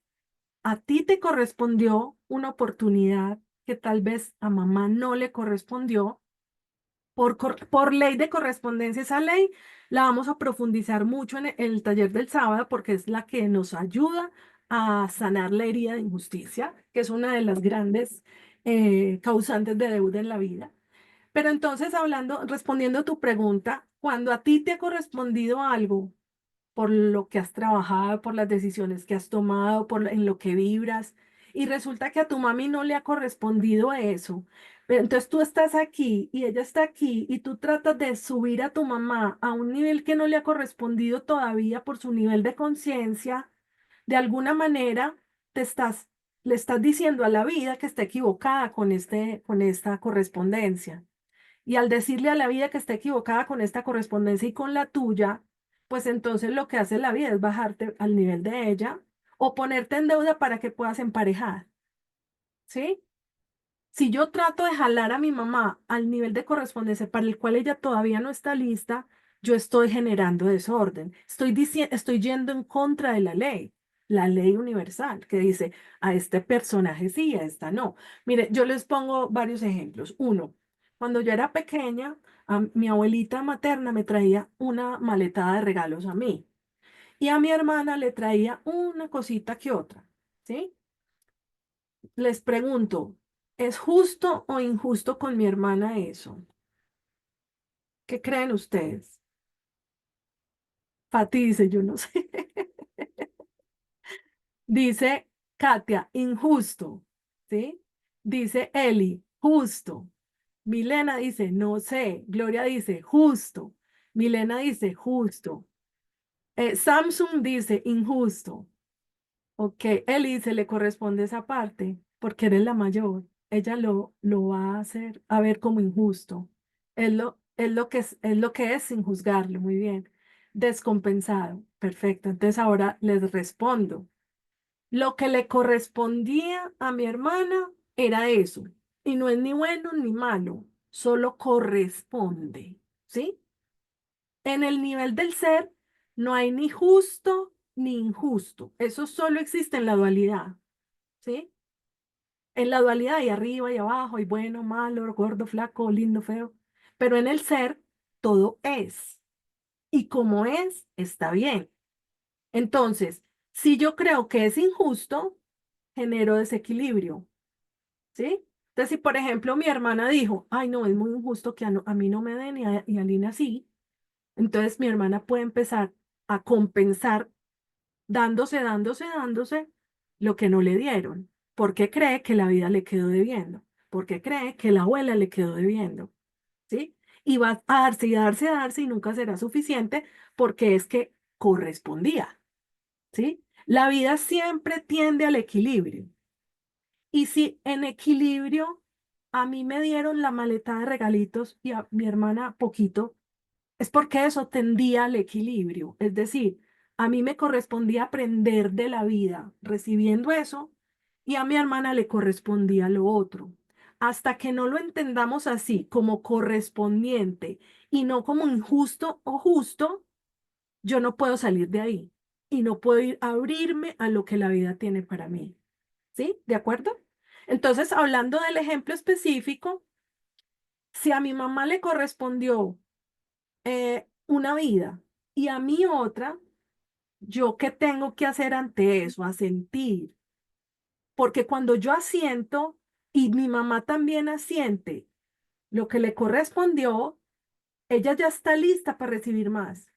a ti te correspondió una oportunidad que tal vez a mamá no le correspondió por ley de correspondencia. Esa ley la vamos a profundizar mucho en el taller del sábado porque es la que nos ayuda a sanar la herida de injusticia, que es una de las grandes causantes de deuda en la vida. Pero entonces, respondiendo a tu pregunta, cuando a ti te ha correspondido algo por lo que has trabajado, por las decisiones que has tomado, en lo que vibras, y resulta que a tu mami no le ha correspondido eso. Pero entonces tú estás aquí y ella está aquí y tú tratas de subir a tu mamá a un nivel que no le ha correspondido todavía por su nivel de conciencia. De alguna manera te estás, le estás diciendo a la vida que está equivocada con esta correspondencia. Y al decirle a la vida que está equivocada con esta correspondencia y con la tuya, pues entonces lo que hace la vida es bajarte al nivel de ella o ponerte en deuda para que puedas emparejar, ¿sí? Si yo trato de jalar a mi mamá al nivel de correspondencia para el cual ella todavía no está lista, yo estoy generando desorden. Estoy yendo en contra de la ley universal, que dice a este personaje sí, a esta no. Mire, yo les pongo varios ejemplos. Uno, cuando yo era pequeña, mi abuelita materna me traía una maletada de regalos a mí y a mi hermana le traía una cosita que otra, ¿sí? Les pregunto, ¿es justo o injusto con mi hermana eso? ¿Qué creen ustedes? Pati dice, yo no sé. Dice Katia, injusto, ¿sí? Dice Eli, justo. Milena dice, no sé. Gloria dice, justo. Milena dice, justo. Samsung dice, injusto. Ok, Eli se le corresponde esa parte porque eres la mayor. Ella lo va a hacer a ver como injusto. Es lo que es sin juzgarlo. Muy bien. Descompensado. Perfecto. Entonces ahora les respondo. Lo que le correspondía a mi hermana era eso. Y no es ni bueno ni malo. Solo corresponde. ¿Sí? En el nivel del ser no hay ni justo ni injusto. Eso solo existe en la dualidad, ¿sí? En la dualidad hay arriba y abajo, hay bueno, malo, gordo, flaco, lindo, feo. Pero en el ser, todo es. Y como es, está bien. Entonces, si yo creo que es injusto, genero desequilibrio, ¿sí? Entonces, si por ejemplo mi hermana dijo, ay, no, es muy injusto que a mí no me den y a Lina sí, entonces mi hermana puede empezar a compensar dándose lo que no le dieron, porque cree que la vida le quedó debiendo, porque cree que la abuela le quedó debiendo, ¿sí? Y va a darse y a darse y a darse y nunca será suficiente porque es que correspondía, ¿sí? La vida siempre tiende al equilibrio. Y si en equilibrio a mí me dieron la maleta de regalitos y a mi hermana poquito, es porque eso tendía al equilibrio. Es decir, a mí me correspondía aprender de la vida recibiendo eso y a mi hermana le correspondía lo otro. Hasta que no lo entendamos así, como correspondiente y no como injusto o justo, yo no puedo salir de ahí y no puedo ir a abrirme a lo que la vida tiene para mí. ¿Sí? ¿De acuerdo? Entonces, hablando del ejemplo específico, si a mi mamá le correspondió una vida y a mí otra, ¿yo qué tengo que hacer ante eso? A sentir. Porque cuando yo asiento y mi mamá también asiente lo que le correspondió, ella ya está lista para recibir más.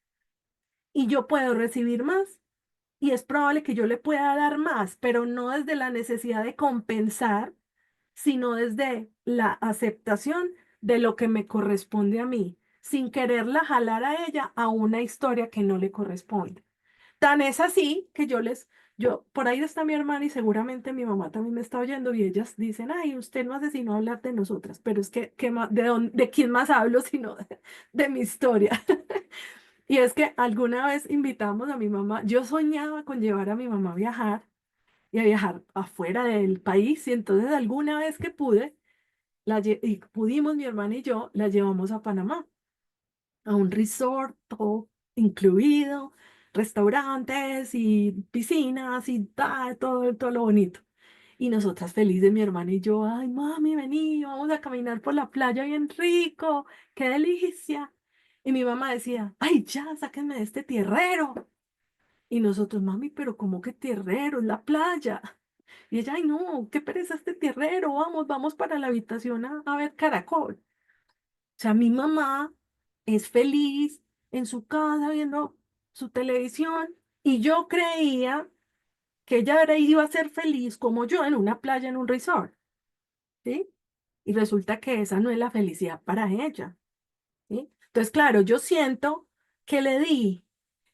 Y yo puedo recibir más. Y es probable que yo le pueda dar más, pero no desde la necesidad de compensar, sino desde la aceptación de lo que me corresponde a mí, sin quererla jalar a ella a una historia que no le corresponde. Tan es así que por ahí está mi hermana y seguramente mi mamá también me está oyendo y ellas dicen, ay, usted no hace sino hablar de nosotras, pero es que, ¿de quién más hablo sino de mi historia? Y es que alguna vez invitamos a mi mamá, yo soñaba con llevar a mi mamá a viajar y a viajar afuera del país y entonces alguna vez que pude, y pudimos mi hermana y yo, la llevamos a Panamá, a un resort todo incluido, restaurantes y piscinas y todo lo bonito. Y nosotras felices, mi hermana y yo, ay, mami, vení, vamos a caminar por la playa bien rico, qué delicia. Y mi mamá decía, ay, ya, sáquenme de este tierrero. Y nosotros, mami, pero ¿cómo que tierrero? Es la playa. Y ella, ay, no, qué pereza este tierrero, vamos para la habitación a ver caracol. O sea, mi mamá es feliz en su casa viendo su televisión y yo creía que iba a ser feliz como yo en una playa, en un resort, ¿sí? Y resulta que esa no es la felicidad para ella, ¿sí? Entonces, claro, yo siento que le di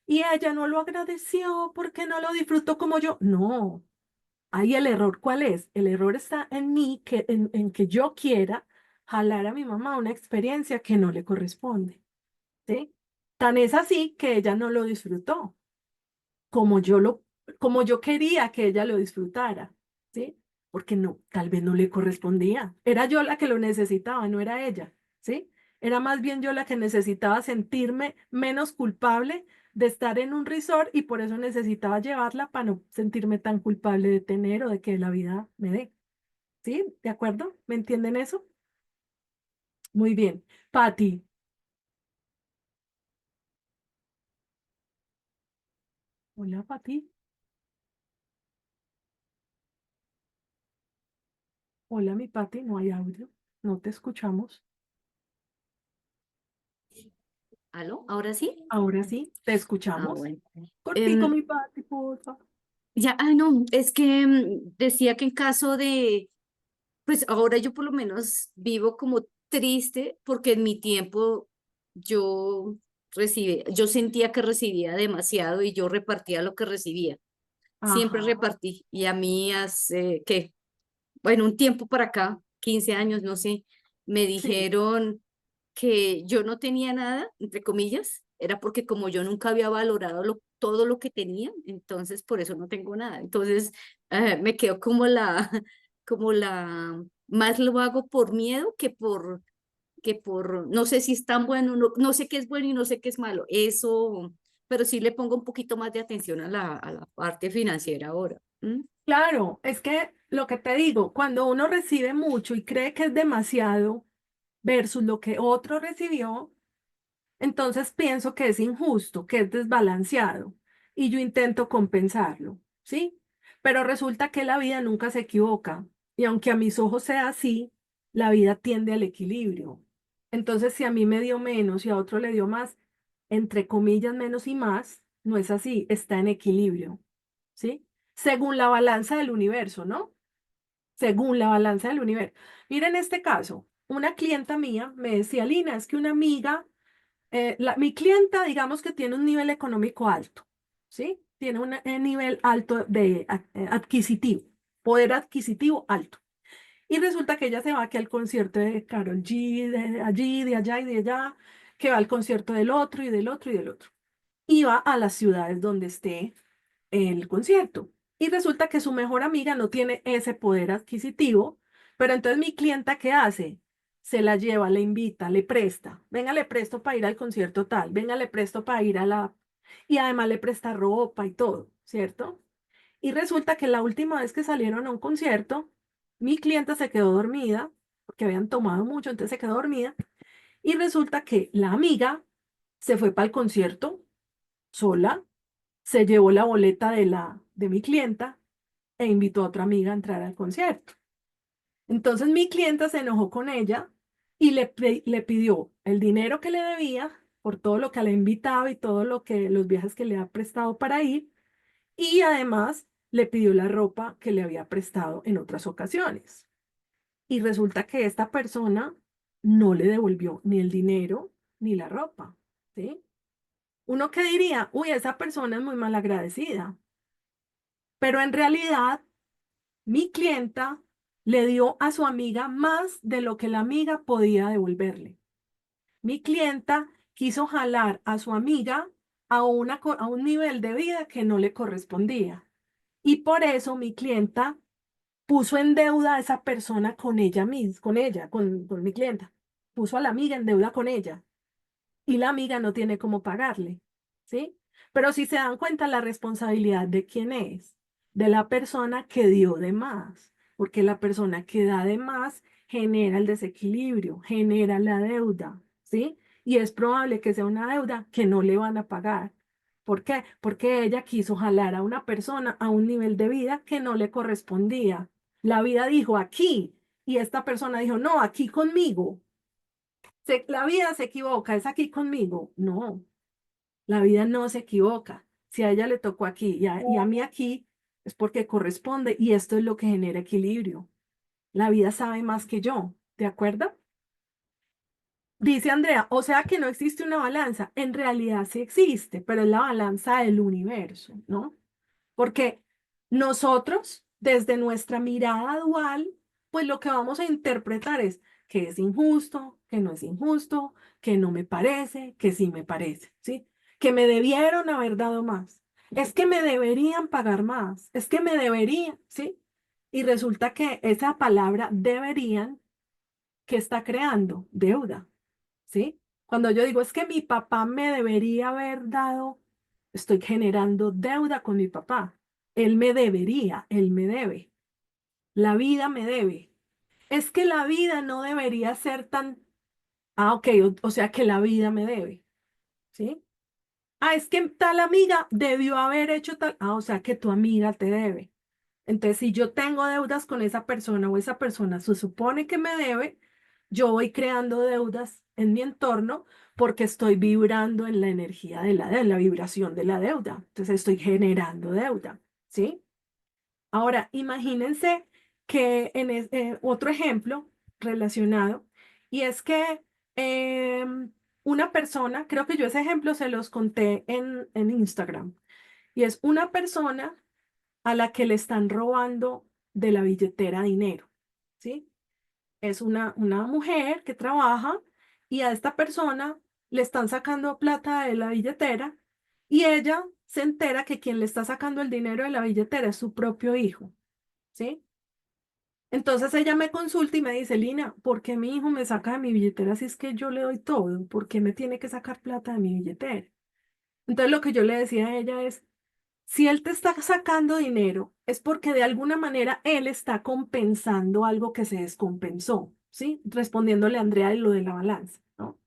y ella no lo agradeció porque no lo disfrutó como yo. No, ahí el error, ¿cuál es? El error está en mí, en que yo quiera jalar a mi mamá a una experiencia que no le corresponde. ¿Sí? Tan es así que ella no lo disfrutó como como yo quería que ella lo disfrutara, ¿sí? Porque no, tal vez no le correspondía. Era yo la que lo necesitaba, no era ella, ¿sí? Era más bien yo la que necesitaba sentirme menos culpable de estar en un resort y por eso necesitaba llevarla para no sentirme tan culpable de tener o de que la vida me dé. ¿Sí? ¿De acuerdo? ¿Me entienden eso? Muy bien. Patti, hola Patti, hola mi Patti, no hay audio, no te escuchamos. ¿Aló? ¿Ahora sí? Ahora sí, te Ah, escuchamos. bueno. Cortico, Em, mi Pati, porfa. ya, no, es que decía que en caso de, pues ahora yo por lo menos vivo como triste porque en mi tiempo yo yo sentía que recibía demasiado y yo repartía lo que recibía. Siempre Ajá, repartí y a mí hace, ¿qué? Bueno, un tiempo para acá, 15 años, no sé, me sí. dijeron que yo no tenía nada, entre comillas, era porque como yo nunca había valorado todo lo que tenía, entonces por eso no tengo nada. Entonces me quedo como como más lo hago por miedo que por, no sé si es tan bueno, no sé qué es bueno y no sé qué es malo. Eso pero sí le pongo un poquito más de atención a la parte financiera ahora. Claro, es que lo que te digo, cuando uno recibe mucho y cree que es demasiado versus lo que otro recibió, entonces pienso que es injusto, que es desbalanceado y yo intento compensarlo, ¿sí? Pero resulta que la vida nunca se equivoca y aunque a mis ojos sea así, la vida tiende al equilibrio. Entonces, si a mí me dio menos y a otro le dio más, entre comillas, menos y más, no es así, está en equilibrio, ¿sí? Según la balanza del universo, ¿no? Según la balanza del universo. Mira, en este caso, una clienta mía me decía, Lina, es que una amiga mi clienta, digamos que tiene un nivel económico alto, ¿sí? Tiene un nivel alto de adquisitivo, poder adquisitivo alto. Y resulta que ella se va aquí al concierto de Karol G, de allí, de allá y de allá, que va al concierto del otro y del otro y del otro. Y va a las ciudades donde esté el concierto. Y resulta que su mejor amiga no tiene ese poder adquisitivo, pero entonces mi clienta, ¿qué hace? Se la lleva, le invita, le presta. Venga, le presto para ir al concierto tal, venga, le presto para ir a la... Y además le presta ropa y todo, ¿cierto? Y resulta que la última vez que salieron a un concierto, mi clienta se quedó dormida, porque habían tomado mucho, entonces se quedó dormida. Y resulta que la amiga se fue para el concierto sola, se llevó la boleta de mi clienta e invitó a otra amiga a entrar al concierto. Entonces mi clienta se enojó con ella y le pidió el dinero que le debía por todo lo que le invitaba y todo lo que los viajes que le ha prestado para ir y además le pidió la ropa que le había prestado en otras ocasiones. Y resulta que esta persona no le devolvió ni el dinero ni la ropa, ¿sí? Uno que diría, uy, esa persona es muy mal agradecida, pero en realidad mi clienta le dio a su amiga más de lo que la amiga podía devolverle. Mi clienta quiso jalar a su amiga a un nivel de vida que no le correspondía. Y por eso mi clienta puso en deuda a esa persona con ella misma, con mi clienta. Puso a la amiga en deuda con ella y la amiga no tiene cómo pagarle, ¿sí? Pero si se dan cuenta la responsabilidad de quién es, de la persona que dio de más, porque la persona que da de más genera el desequilibrio, genera la deuda, ¿sí? Y es probable que sea una deuda que no le van a pagar. ¿Por qué? Porque ella quiso jalar a una persona a un nivel de vida que no le correspondía. La vida dijo aquí y esta persona dijo, no, aquí conmigo. La vida se equivoca, es aquí conmigo. No, la vida no se equivoca. Si a ella le tocó aquí y a mí aquí, es porque corresponde y esto es lo que genera equilibrio. La vida sabe más que yo, ¿de acuerdo? Dice Andrea, o sea que no existe una balanza. En realidad sí existe, pero es la balanza del universo, ¿no? Porque nosotros, desde nuestra mirada dual, pues lo que vamos a interpretar es que es injusto, que no es injusto, que no me parece, que sí me parece, ¿sí? Que me debieron haber dado más. Es que me deberían pagar más. Es que me deberían, ¿sí? Y resulta que esa palabra deberían, que está creando deuda, ¿sí? Cuando yo digo, es que mi papá me debería haber dado, estoy generando deuda con mi papá. Él me debería, él me debe. La vida me debe. Es que la vida no debería ser tan, ok, o sea que la vida me debe, ¿sí? Ah, es que tal amiga debió haber hecho tal, o sea que tu amiga te debe. Entonces, si yo tengo deudas con esa persona o esa persona se supone que me debe, yo voy creando deudas en mi entorno porque estoy vibrando en la energía en la vibración de la deuda. Entonces, estoy generando deuda, ¿sí? Ahora, imagínense que otro ejemplo relacionado, y es que una persona, creo que yo ese ejemplo se los conté en Instagram, y es una persona a la que le están robando de la billetera dinero, ¿sí? Es una mujer que trabaja y a esta persona le están sacando plata de la billetera y ella se entera que quien le está sacando el dinero de la billetera es su propio hijo, ¿sí? Entonces ella me consulta y me dice, Lina, ¿por qué mi hijo me saca de mi billetera si es que yo le doy todo? ¿Por qué me tiene que sacar plata de mi billetera? Entonces lo que yo le decía a ella es, si él te está sacando dinero, es porque de alguna manera él está compensando algo que se descompensó, ¿sí? Respondiéndole a Andrea de lo de la balanza, ¿no?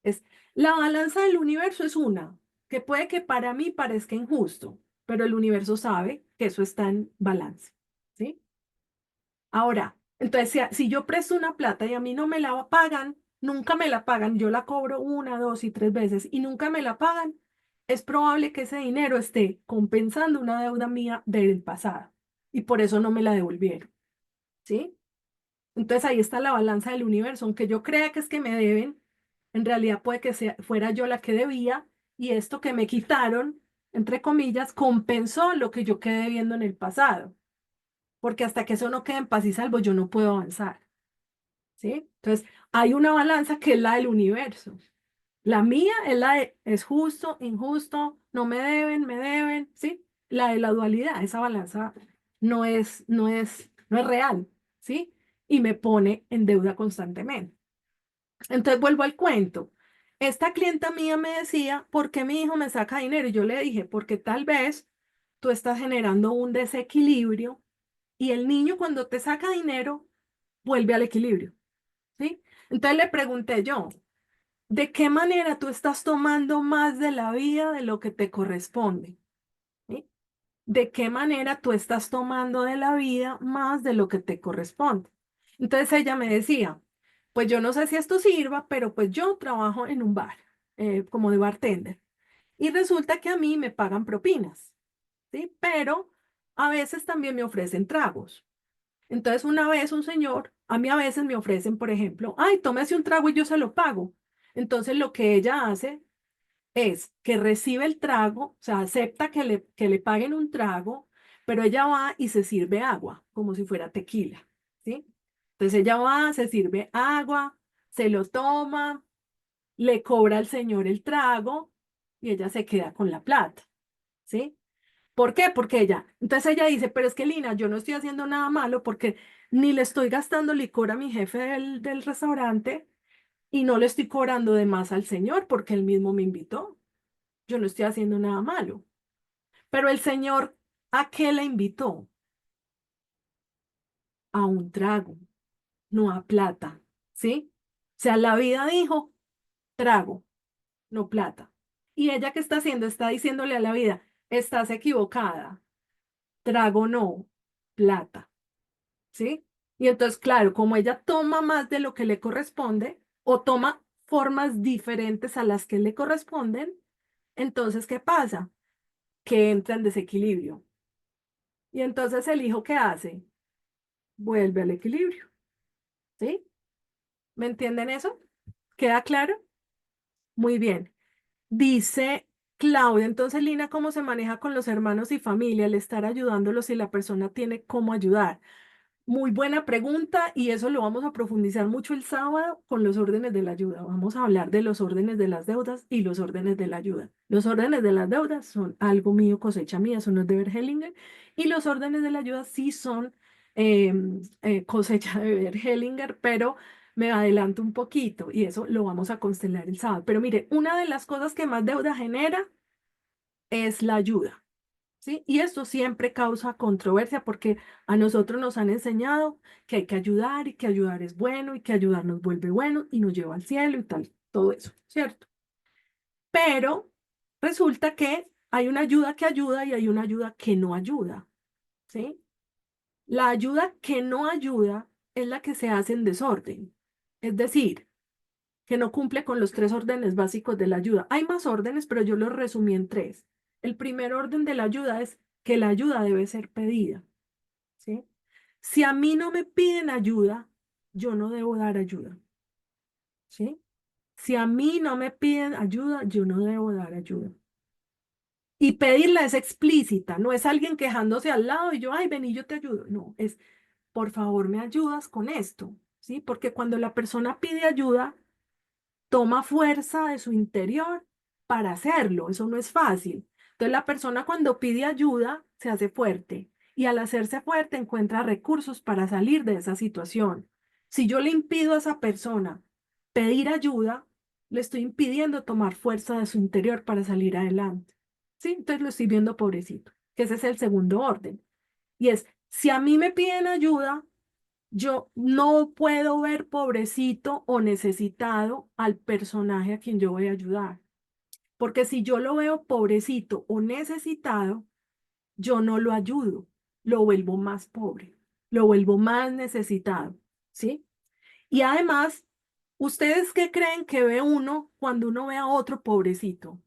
Es, la balanza del universo es una, que puede que para mí parezca injusto, pero el universo sabe que eso está en balance, ¿sí? Ahora, entonces, si yo presto una plata y a mí no me la pagan, nunca me la pagan, yo la cobro una, dos y tres veces y nunca me la pagan, es probable que ese dinero esté compensando una deuda mía del pasado y por eso no me la devolvieron, ¿sí? Entonces ahí está la balanza del universo. Aunque yo crea que es que me deben, en realidad puede que fuera yo la que debía y esto que me quitaron, entre comillas, compensó lo que yo quedé debiendo en el pasado. Porque hasta que eso no quede en paz y salvo, yo no puedo avanzar. ¿Sí? Entonces, hay una balanza que es la del universo. La mía es la de es justo, injusto, no me deben, ¿sí? La de la dualidad, esa balanza no es real, ¿sí? Y me pone en deuda constantemente. Entonces vuelvo al cuento. Esta clienta mía me decía, ¿por qué mi hijo me saca dinero? Y yo le dije, porque tal vez tú estás generando un desequilibrio y el niño cuando te saca dinero vuelve al equilibrio, ¿sí? Entonces le pregunté yo, ¿de qué manera tú estás tomando más de la vida de lo que te corresponde? ¿Sí? ¿De qué manera tú estás tomando de la vida más de lo que te corresponde? Entonces ella me decía, pues yo no sé si esto sirva, pero pues yo trabajo en un bar, como de bartender, y resulta que a mí me pagan propinas, ¿sí? Pero a veces también me ofrecen tragos. Entonces una vez un señor, a mí a veces me ofrecen, por ejemplo, ay, tómese un trago y yo se lo pago. Entonces lo que ella hace es que recibe el trago, o sea, acepta que le paguen un trago, pero ella va y se sirve agua, como si fuera tequila, ¿sí? Entonces ella va, se sirve agua, se lo toma, le cobra al señor el trago y ella se queda con la plata, ¿sí? ¿Por qué? Porque entonces ella dice, pero es que Lina, yo no estoy haciendo nada malo porque ni le estoy gastando licor a mi jefe del restaurante y no le estoy cobrando de más al señor porque él mismo me invitó. Yo no estoy haciendo nada malo. Pero el señor, ¿a qué le invitó? A un trago, no a plata, ¿sí? O sea, la vida dijo trago, no plata. ¿Y ella qué está haciendo? Está diciéndole a la vida, estás equivocada, trago no, plata. ¿Sí? Y entonces, claro, como ella toma más de lo que le corresponde o toma formas diferentes a las que le corresponden, entonces, ¿qué pasa? Que entra en desequilibrio. Y entonces el hijo, ¿qué hace? Vuelve al equilibrio. ¿Sí? ¿Me entienden eso? ¿Queda claro? Muy bien. Dice Claudia, entonces, Lina, ¿cómo se maneja con los hermanos y familia el estar ayudándolos si la persona tiene cómo ayudar? Muy buena pregunta y eso lo vamos a profundizar mucho el sábado con los órdenes de la ayuda. Vamos a hablar de los órdenes de las deudas y los órdenes de la ayuda. Los órdenes de las deudas son algo mío, cosecha mía, eso no es de Bert Hellinger. Y los órdenes de la ayuda sí son cosecha de Bert Hellinger, pero me adelanto un poquito y eso lo vamos a constelar el sábado. Pero mire, una de las cosas que más deuda genera es la ayuda. ¿Sí? Y esto siempre causa controversia porque a nosotros nos han enseñado que hay que ayudar y que ayudar es bueno y que ayudar nos vuelve bueno y nos lleva al cielo y tal, todo eso, ¿cierto? Pero resulta que hay una ayuda que ayuda y hay una ayuda que no ayuda, ¿sí? La ayuda que no ayuda es la que se hace en desorden, es decir, que no cumple con los tres órdenes básicos de la ayuda. Hay más órdenes, pero yo los resumí en tres. El primer orden de la ayuda es que la ayuda debe ser pedida, ¿sí? Si a mí no me piden ayuda, yo no debo dar ayuda, ¿sí? Si a mí no me piden ayuda, yo no debo dar ayuda. Y pedirla es explícita, no es alguien quejándose al lado y yo, ay, ven y yo te ayudo. No, es, por favor, me ayudas con esto, ¿sí? Porque cuando la persona pide ayuda, toma fuerza de su interior para hacerlo. Eso no es fácil. Entonces la persona cuando pide ayuda se hace fuerte y al hacerse fuerte encuentra recursos para salir de esa situación. Si yo le impido a esa persona pedir ayuda, le estoy impidiendo tomar fuerza de su interior para salir adelante. ¿Sí? Entonces lo estoy viendo pobrecito, que ese es el segundo orden. Y es, si a mí me piden ayuda, yo no puedo ver pobrecito o necesitado al personaje a quien yo voy a ayudar. Porque si yo lo veo pobrecito o necesitado, yo no lo ayudo, lo vuelvo más pobre, lo vuelvo más necesitado, ¿sí? Y además, ¿ustedes qué creen que ve uno cuando uno ve a otro pobrecito?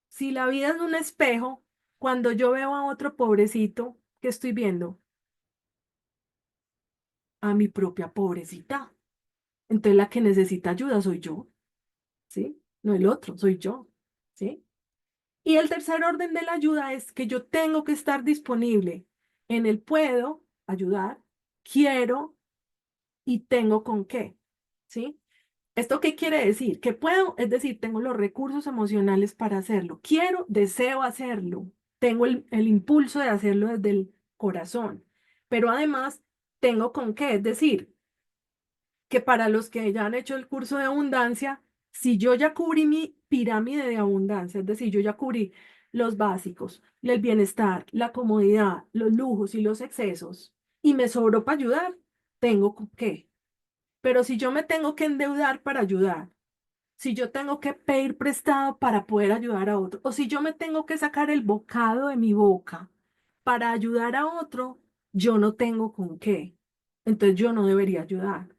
Si la vida es un espejo, cuando yo veo a otro pobrecito, ¿qué estoy viendo? A mi propia pobrecita. Entonces la que necesita ayuda soy yo, ¿sí? No el otro, soy yo, ¿sí? Y el tercer orden de la ayuda es que yo tengo que estar disponible en el puedo ayudar, quiero y tengo con qué, ¿sí? ¿Esto qué quiere decir? Que puedo, es decir, tengo los recursos emocionales para hacerlo. Quiero, deseo hacerlo. Tengo el impulso de hacerlo desde el corazón. Pero además, tengo con qué, es decir, que para los que ya han hecho el curso de abundancia, si yo ya cubrí mi pirámide de abundancia, es decir, yo ya cubrí los básicos, el bienestar, la comodidad, los lujos y los excesos, y me sobró para ayudar, tengo con qué. Pero si yo me tengo que endeudar para ayudar, si yo tengo que pedir prestado para poder ayudar a otro, o si yo me tengo que sacar el bocado de mi boca para ayudar a otro, yo no tengo con qué. Entonces yo no debería ayudar.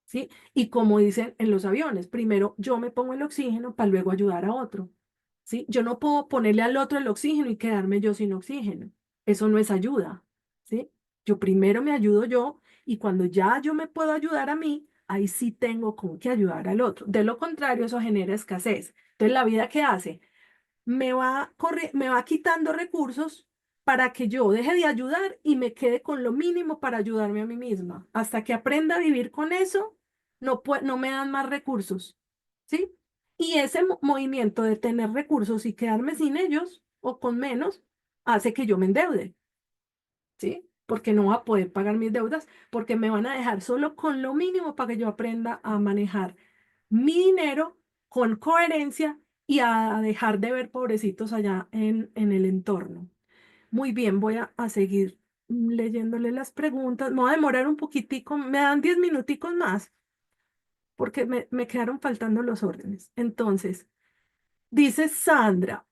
¿Sí? Y como dicen en los aviones, primero yo me pongo el oxígeno para luego ayudar a otro, ¿sí? Yo no puedo ponerle al otro el oxígeno y quedarme yo sin oxígeno. Eso no es ayuda, ¿sí? Yo primero me ayudo yo y cuando ya yo me puedo ayudar a mí, ahí sí tengo con qué ayudar al otro. De lo contrario, eso genera escasez. Entonces, ¿la vida qué hace? Me va quitando recursos para que yo deje de ayudar y me quede con lo mínimo para ayudarme a mí misma. Hasta que aprenda a vivir con eso, no me dan más recursos, ¿sí? Y ese movimiento de tener recursos y quedarme sin ellos o con menos hace que yo me endeude, ¿sí? Porque no voy a poder pagar mis deudas, porque me van a dejar solo con lo mínimo para que yo aprenda a manejar mi dinero con coherencia y a dejar de ver pobrecitos allá en el entorno. Muy bien, voy a seguir leyéndole las preguntas. Me voy a demorar un poquitico, me dan 10 minuticos más, porque me quedaron faltando los órdenes. Entonces, dice Sandra,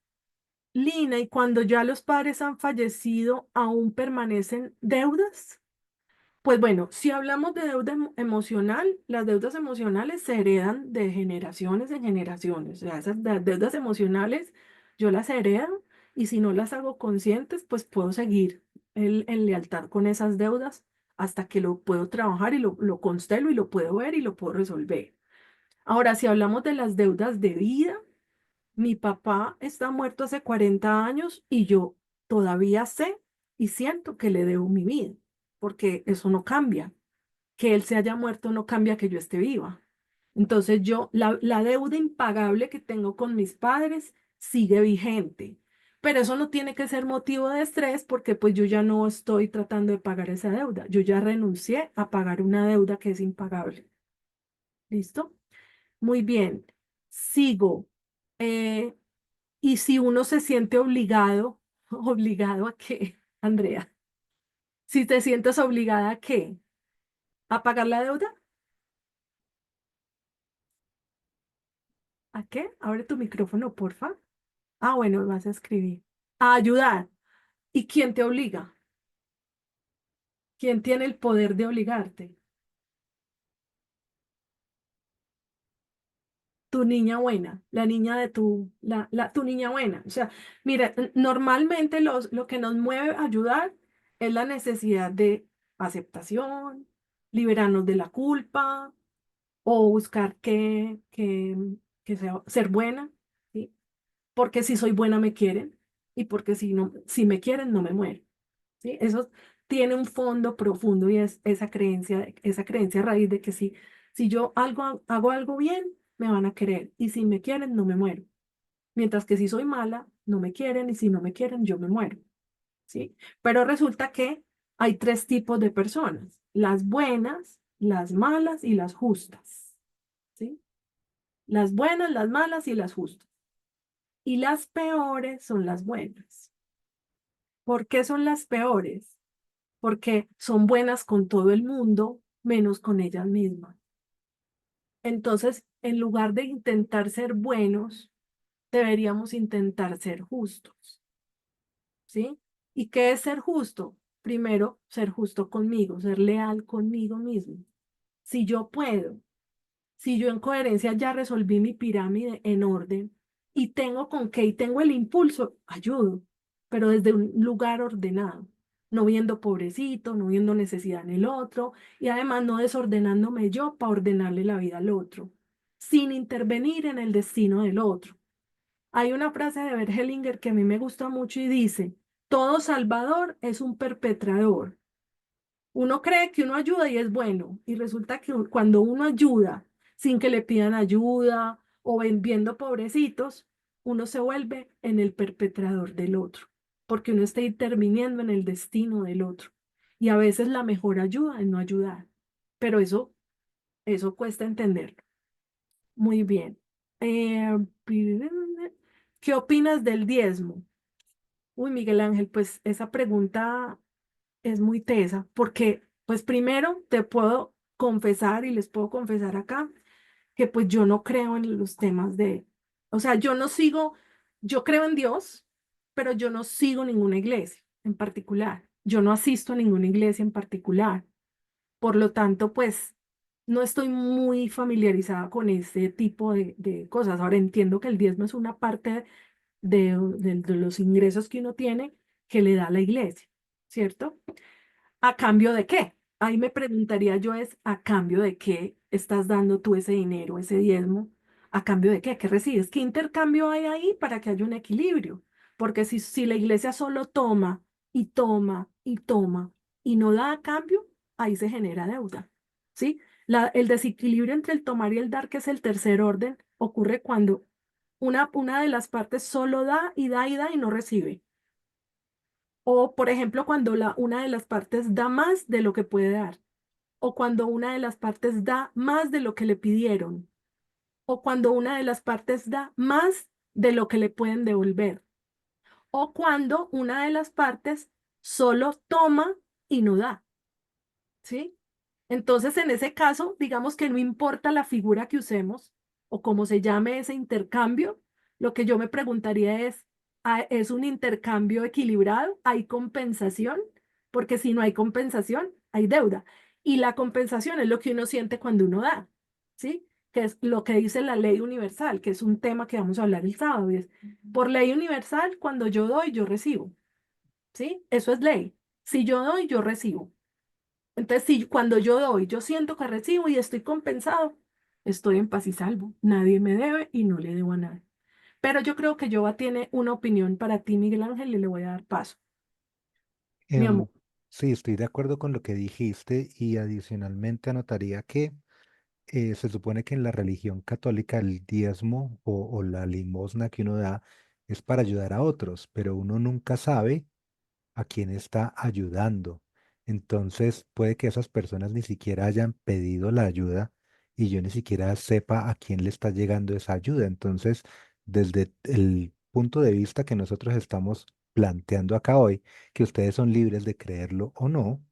Lina, ¿y cuando ya los padres han fallecido, aún permanecen deudas? Pues bueno, si hablamos de deuda emocional, las deudas emocionales se heredan de generaciones en generaciones. O sea, esas deudas emocionales yo las heredo y si no las hago conscientes, pues puedo seguir en lealtad con esas deudas hasta que lo puedo trabajar y lo constelo y lo puedo ver y lo puedo resolver. Ahora, si hablamos de las deudas de vida, mi papá está muerto hace 40 años y yo todavía sé y siento que le debo mi vida, porque eso no cambia. Que él se haya muerto no cambia que yo esté viva. Entonces la deuda impagable que tengo con mis padres sigue vigente. Pero eso no tiene que ser motivo de estrés porque pues yo ya no estoy tratando de pagar esa deuda. Yo ya renuncié a pagar una deuda que es impagable. ¿Listo? Muy bien. Sigo. Eh, y si uno se siente obligado, ¿obligado a qué, Andrea? Si te sientes obligada a qué, ¿a pagar la deuda? ¿A qué? Abre tu micrófono, porfa. Ah, bueno, vas a escribir. A ayudar. ¿Y quién te obliga? ¿Quién tiene el poder de obligarte? Tu niña buena, la niña de tu niña buena. O sea, mira, normalmente lo que nos mueve a ayudar es la necesidad de aceptación, liberarnos de la culpa o buscar que sea, ser buena, ¿sí? Porque si soy buena me quieren y porque si no, si me quieren no me muero, ¿sí? Eso tiene un fondo profundo y es esa creencia raíz de que si yo hago algo bien, me van a querer y si me quieren no me muero. Mientras que si soy mala, no me quieren y si no me quieren, yo me muero, ¿sí? Pero resulta que hay tres tipos de personas, las buenas, las malas y las justas, ¿sí? las buenas, las malas y las justas. Y las peores son las buenas. ¿Por qué son las peores? Porque son buenas con todo el mundo, menos con ellas mismas. Entonces, en lugar de intentar ser buenos, deberíamos intentar ser justos, ¿sí? ¿Y qué es ser justo? Primero, ser justo conmigo, ser leal conmigo mismo. Si yo puedo, si yo en coherencia ya resolví mi pirámide en orden y tengo con qué y tengo el impulso, ayudo, pero desde un lugar ordenado, no viendo pobrecito, no viendo necesidad en el otro y además no desordenándome yo para ordenarle la vida al otro, sin intervenir en el destino del otro. Hay una frase de Bert Hellinger que a mí me gusta mucho y dice, todo salvador es un perpetrador. Uno cree que uno ayuda y es bueno, y resulta que cuando uno ayuda sin que le pidan ayuda o viendo pobrecitos, uno se vuelve en el perpetrador del otro, porque uno está interviniendo en el destino del otro. Y a veces la mejor ayuda es no ayudar, pero eso cuesta entenderlo. Muy bien. Eh, ¿Qué opinas del diezmo? Uy, Miguel Ángel, pues esa pregunta es muy tesa, porque pues primero te puedo confesar y les puedo confesar acá que pues yo no creo en los temas de, o sea, yo no sigo, yo creo en Dios, pero yo no sigo ninguna iglesia en particular, yo no asisto a ninguna iglesia en particular, por lo tanto, pues no estoy muy familiarizada con ese tipo de cosas. Ahora entiendo que el diezmo es una parte de los ingresos que uno tiene que le da a la iglesia, ¿cierto? ¿A cambio de qué? Ahí me preguntaría yo es, ¿a cambio de qué estás dando tú ese dinero, ese diezmo? ¿A cambio de qué? ¿Qué recibes? ¿Qué intercambio hay ahí para que haya un equilibrio? Porque si la iglesia solo toma y toma y toma y no da a cambio, ahí se genera deuda, ¿sí? El desequilibrio entre el tomar y el dar, que es el tercer orden, ocurre cuando una de las partes solo da y da y da y no recibe. O, por ejemplo, cuando una de las partes da más de lo que puede dar. O cuando una de las partes da más de lo que le pidieron. O cuando una de las partes da más de lo que le pueden devolver. O cuando una de las partes solo toma y no da. ¿Sí? Entonces, en ese caso, digamos que no importa la figura que usemos o cómo se llame ese intercambio, lo que yo me preguntaría es, ¿es un intercambio equilibrado? ¿Hay compensación? Porque si no hay compensación, hay deuda. Y la compensación es lo que uno siente cuando uno da, ¿sí? Que es lo que dice la ley universal, que es un tema que vamos a hablar el sábado. Y es, por ley universal, cuando yo doy, yo recibo, ¿sí? Eso es ley. Si yo doy, yo recibo. Entonces, si cuando yo doy, yo siento que recibo y estoy compensado, estoy en paz y salvo. Nadie me debe y no le debo a nadie. Pero yo creo que Yoba tiene una opinión para ti, Miguel Ángel, y le voy a dar paso. Mi Em, amor, sí, estoy de acuerdo con lo que dijiste y adicionalmente anotaría que se supone que en la religión católica el diezmo o la limosna que uno da es para ayudar a otros, pero uno nunca sabe a quién está ayudando. Entonces puede que esas personas ni siquiera hayan pedido la ayuda y yo ni siquiera sepa a quién le está llegando esa ayuda. Entonces, desde el punto de vista que nosotros estamos planteando acá hoy, que ustedes son libres de creerlo o no,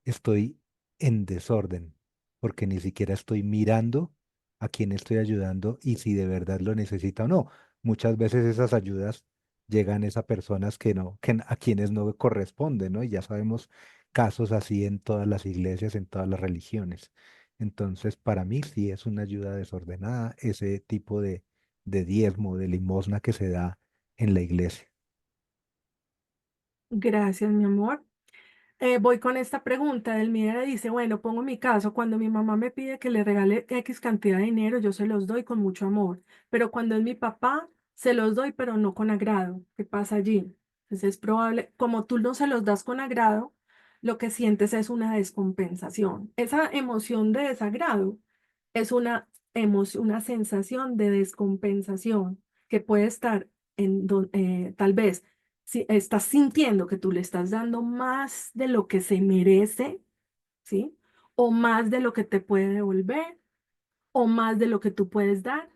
estoy en desorden, porque ni siquiera estoy mirando a quién estoy ayudando y si de verdad lo necesita o no. Muchas veces esas ayudas llegan es a personas que no, a quienes no corresponden, ¿no? Y ya sabemos casos así en todas las iglesias, en todas las religiones. Entonces, para mí sí es una ayuda desordenada ese tipo de diezmo, de limosna que se da en la iglesia. gracias, mi amor. Voy con esta pregunta. Delmira dice, bueno, pongo mi caso, cuando mi mamá me pide que le regale X cantidad de dinero, yo se los doy con mucho amor, pero cuando es mi papá, se los doy, pero no con agrado. ¿Qué pasa allí? Entonces es probable, como tú no se los das con agrado, lo que sientes es una descompensación. Esa emoción de desagrado es una emoción, una sensación de descompensación que puede estar tal vez si estás sintiendo que tú le estás dando más de lo que se merece, ¿sí? O más de lo que te puede devolver, o más de lo que tú puedes dar,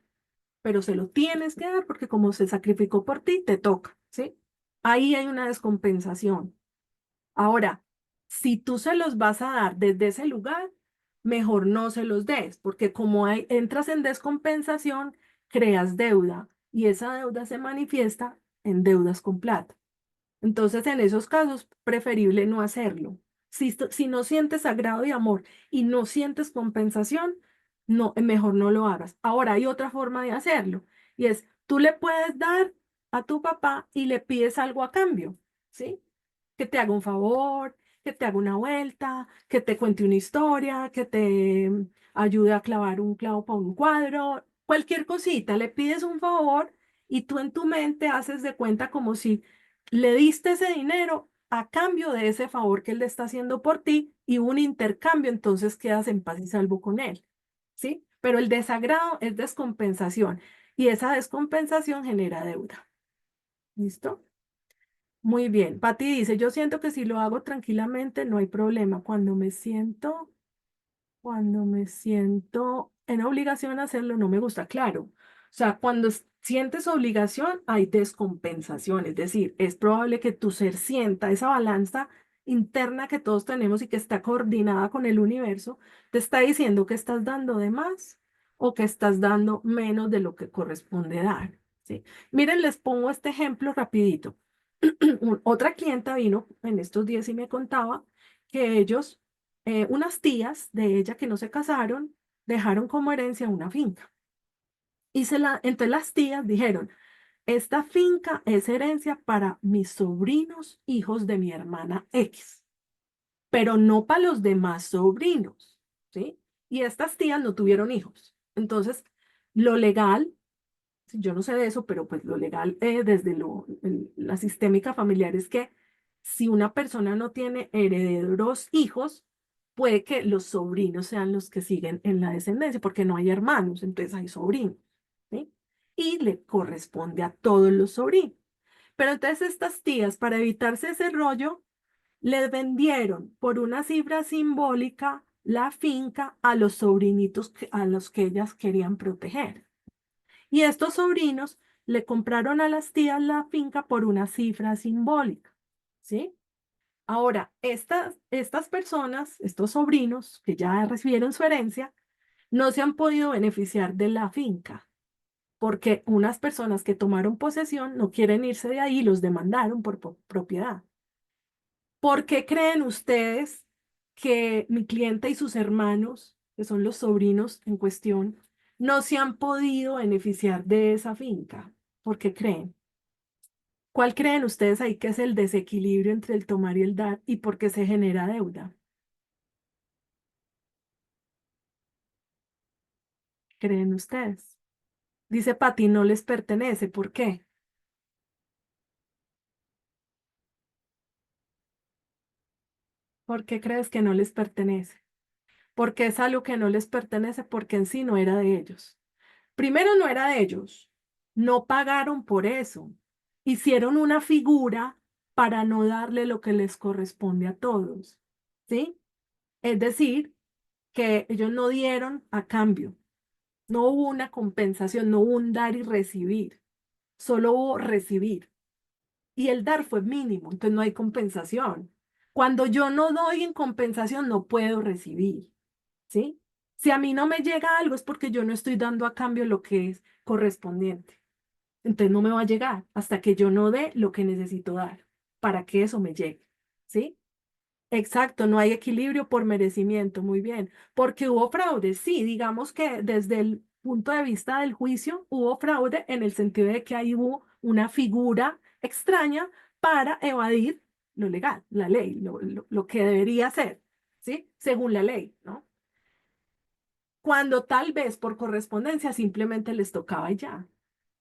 pero se lo tienes que dar porque como se sacrificó por ti, te toca, ¿sí? Ahí hay una descompensación. Ahora, si tú se los vas a dar desde ese lugar, mejor no se los des, porque como entras en descompensación, creas deuda y esa deuda se manifiesta en deudas con plata. Entonces, en esos casos, preferible no hacerlo. Si no sientes agrado y amor y no sientes compensación, no, mejor no lo hagas. Ahora, hay otra forma de hacerlo y es, tú le puedes dar a tu papá y le pides algo a cambio, ¿sí? Que te haga un favor, que te haga una vuelta, que te cuente una historia, que te ayude a clavar un clavo para un cuadro, cualquier cosita, le pides un favor y tú en tu mente haces de cuenta como si le diste ese dinero a cambio de ese favor que él le está haciendo por ti y un intercambio, entonces quedas en paz y salvo con él, ¿sí? Pero el desagrado es descompensación y esa descompensación genera deuda. ¿Listo? Muy bien. Pati dice, yo siento que si lo hago tranquilamente no hay problema. Cuando me siento en obligación a hacerlo, no me gusta, claro. O sea, cuando sientes obligación, hay descompensación. Es decir, es probable que tu ser sienta esa balanza interna que todos tenemos y que está coordinada con el universo, te está diciendo que estás dando de más o que estás dando menos de lo que corresponde dar. ¿Sí? Miren, les pongo este ejemplo rapidito. Otra clienta vino en estos días y me contaba que ellos unas tías de ella que no se casaron, dejaron como herencia una finca. Entonces las tías dijeron, esta finca es herencia para mis sobrinos, hijos de mi hermana X, pero no para los demás sobrinos, ¿sí? Y estas tías no tuvieron hijos. Entonces, lo legal, yo no sé de eso, pero pues lo legal desde la sistémica familiar es que si una persona no tiene herederos hijos, puede que los sobrinos sean los que siguen en la descendencia, porque no hay hermanos, entonces hay sobrinos, ¿sí? Y le corresponde a todos los sobrinos. Pero entonces estas tías, para evitarse ese rollo, les vendieron por una cifra simbólica la finca a los sobrinitos a los que ellas querían proteger. Y estos sobrinos le compraron a las tías la finca por una cifra simbólica, ¿sí? Ahora, estas personas, estos sobrinos que ya recibieron su herencia, no se han podido beneficiar de la finca, porque unas personas que tomaron posesión no quieren irse de ahí y los demandaron por propiedad. ¿Por qué creen ustedes que mi clienta y sus hermanos, que son los sobrinos en cuestión, no se han podido beneficiar de esa finca? ¿Por qué creen? ¿Cuál creen ustedes ahí que es el desequilibrio entre el tomar y el dar y por qué se genera deuda? ¿Creen ustedes? Dice Pati, no les pertenece. ¿Por qué? ¿Por qué crees que no les pertenece? Porque es algo que no les pertenece porque en sí no era de ellos. Primero no era de ellos, no pagaron por eso, hicieron una figura para no darle lo que les corresponde a todos, ¿sí? Es decir, que ellos no dieron a cambio, no hubo una compensación, no hubo un dar y recibir, solo hubo recibir. Y el dar fue mínimo, entonces no hay compensación. Cuando yo no doy en compensación, no puedo recibir, ¿sí? Si a mí no me llega algo es porque yo no estoy dando a cambio lo que es correspondiente. Entonces no me va a llegar hasta que yo no dé lo que necesito dar para que eso me llegue. ¿Sí? Exacto, no hay equilibrio por merecimiento, muy bien. Porque hubo fraude, sí, digamos que desde el punto de vista del juicio hubo fraude en el sentido de que ahí hubo una figura extraña para evadir lo legal, la ley, lo que debería ser, ¿sí? Según la ley, ¿no? Cuando tal vez por correspondencia simplemente les tocaba y ya.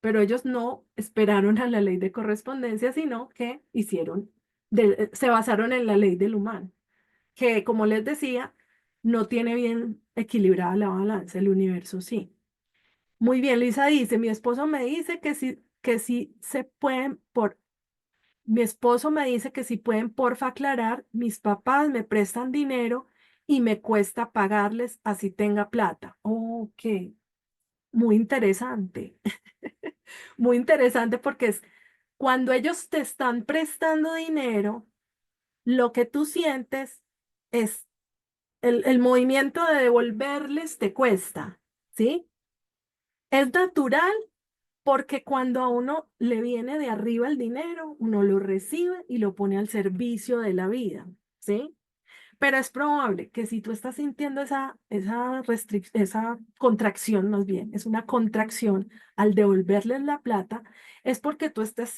Pero ellos no esperaron a la ley de correspondencia, sino que se basaron en la ley del humano, que como les decía, no tiene bien equilibrada la balanza, el universo sí. Muy bien, Luisa dice, mi esposo me dice que sí se pueden mi esposo me dice que si pueden porfa aclarar, mis papás me prestan dinero y me cuesta pagarles así tenga plata. Ok, muy interesante. Muy interesante porque es cuando ellos te están prestando dinero, lo que tú sientes es el movimiento de devolverles te cuesta, ¿sí? Es natural porque cuando a uno le viene de arriba el dinero, uno lo recibe y lo pone al servicio de la vida, ¿sí? Pero es probable que si tú estás sintiendo esa contracción, más bien, es una contracción al devolverles la plata, es porque tú estás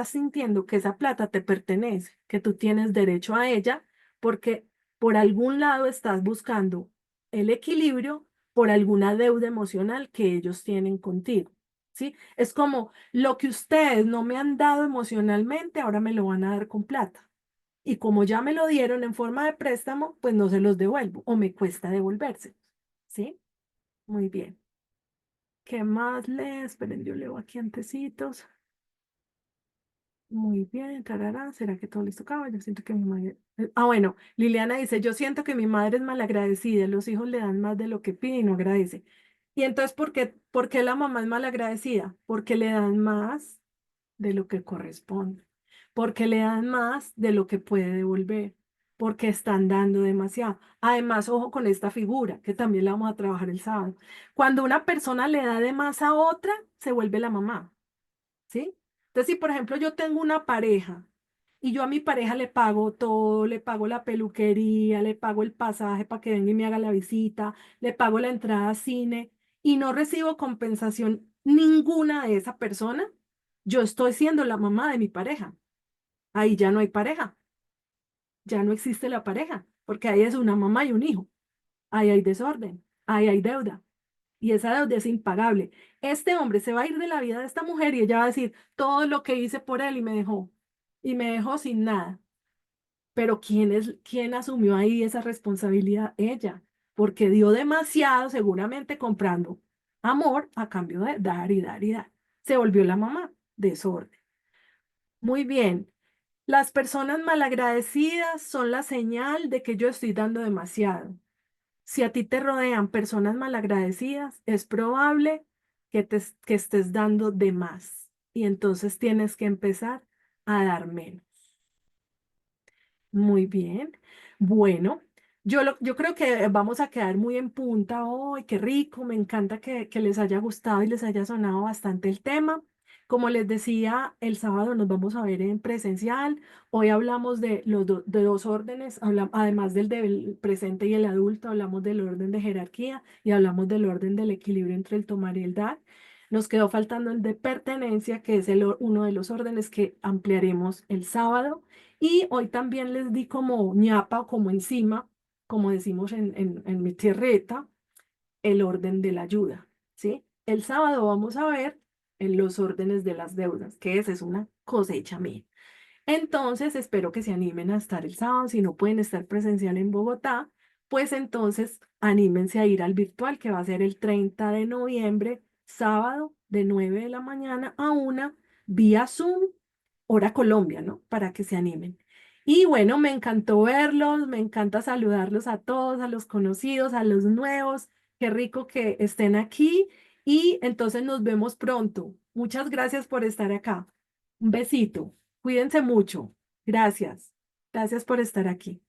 sintiendo que esa plata te pertenece, que tú tienes derecho a ella, porque por algún lado estás buscando el equilibrio por alguna deuda emocional que ellos tienen contigo. ¿Sí? Es como lo que ustedes no me han dado emocionalmente, ahora me lo van a dar con plata. Y como ya me lo dieron en forma de préstamo, pues no se los devuelvo o me cuesta devolvérselos. ¿Sí? Muy bien. ¿Qué más lees? Esperen, yo leo aquí antecitos. Muy bien, tarará. ¿Será que todo les tocaba? Yo siento que mi madre... bueno, Liliana dice, yo siento que mi madre es malagradecida, los hijos le dan más de lo que pide y no agradece. Y entonces, ¿por qué la mamá es malagradecida? Porque le dan más de lo que corresponde, porque le dan más de lo que puede devolver, porque están dando demasiado. Además, ojo con esta figura, que también la vamos a trabajar el sábado. Cuando una persona le da de más a otra, se vuelve la mamá, ¿sí? Entonces, si por ejemplo yo tengo una pareja y yo a mi pareja le pago todo, le pago la peluquería, le pago el pasaje para que venga y me haga la visita, le pago la entrada a cine y no recibo compensación ninguna de esa persona, yo estoy siendo la mamá de mi pareja. Ahí ya no hay pareja, ya no existe la pareja, porque ahí es una mamá y un hijo. Ahí hay desorden, ahí hay deuda y esa deuda es impagable. Este hombre se va a ir de la vida de esta mujer y ella va a decir todo lo que hice por él y me dejó sin nada. Pero ¿quién asumió ahí esa responsabilidad? Ella, porque dio demasiado, seguramente comprando amor a cambio de dar y dar y dar. Se volvió la mamá, desorden. Muy bien. Las personas malagradecidas son la señal de que yo estoy dando demasiado. Si a ti te rodean personas malagradecidas, es probable que estés dando de más y entonces tienes que empezar a dar menos. Muy bien. Bueno, yo creo que vamos a quedar muy en punta hoy. Qué rico, me encanta que les haya gustado y les haya sonado bastante el tema. Como les decía, el sábado nos vamos a ver en presencial. Hoy hablamos de dos órdenes, además del presente y el adulto, hablamos del orden de jerarquía y hablamos del orden del equilibrio entre el tomar y el dar. Nos quedó faltando el de pertenencia, que es uno de los órdenes que ampliaremos el sábado. Y hoy también les di como ñapa o como encima, como decimos en mi tierreta, el orden de la ayuda, ¿sí? El sábado vamos a ver en los órdenes de las deudas, que esa es una cosecha mía. Entonces, espero que se animen a estar el sábado. Si no pueden estar presencial en Bogotá, pues entonces anímense a ir al virtual, que va a ser el 30 de noviembre, sábado, de 9 de la mañana a 1, vía Zoom, hora Colombia, ¿no? Para que se animen. Y bueno, me encantó verlos, me encanta saludarlos a todos, a los conocidos, a los nuevos. Qué rico que estén aquí y entonces nos vemos pronto. Muchas gracias por estar acá. Un besito. Cuídense mucho. Gracias. Gracias por estar aquí.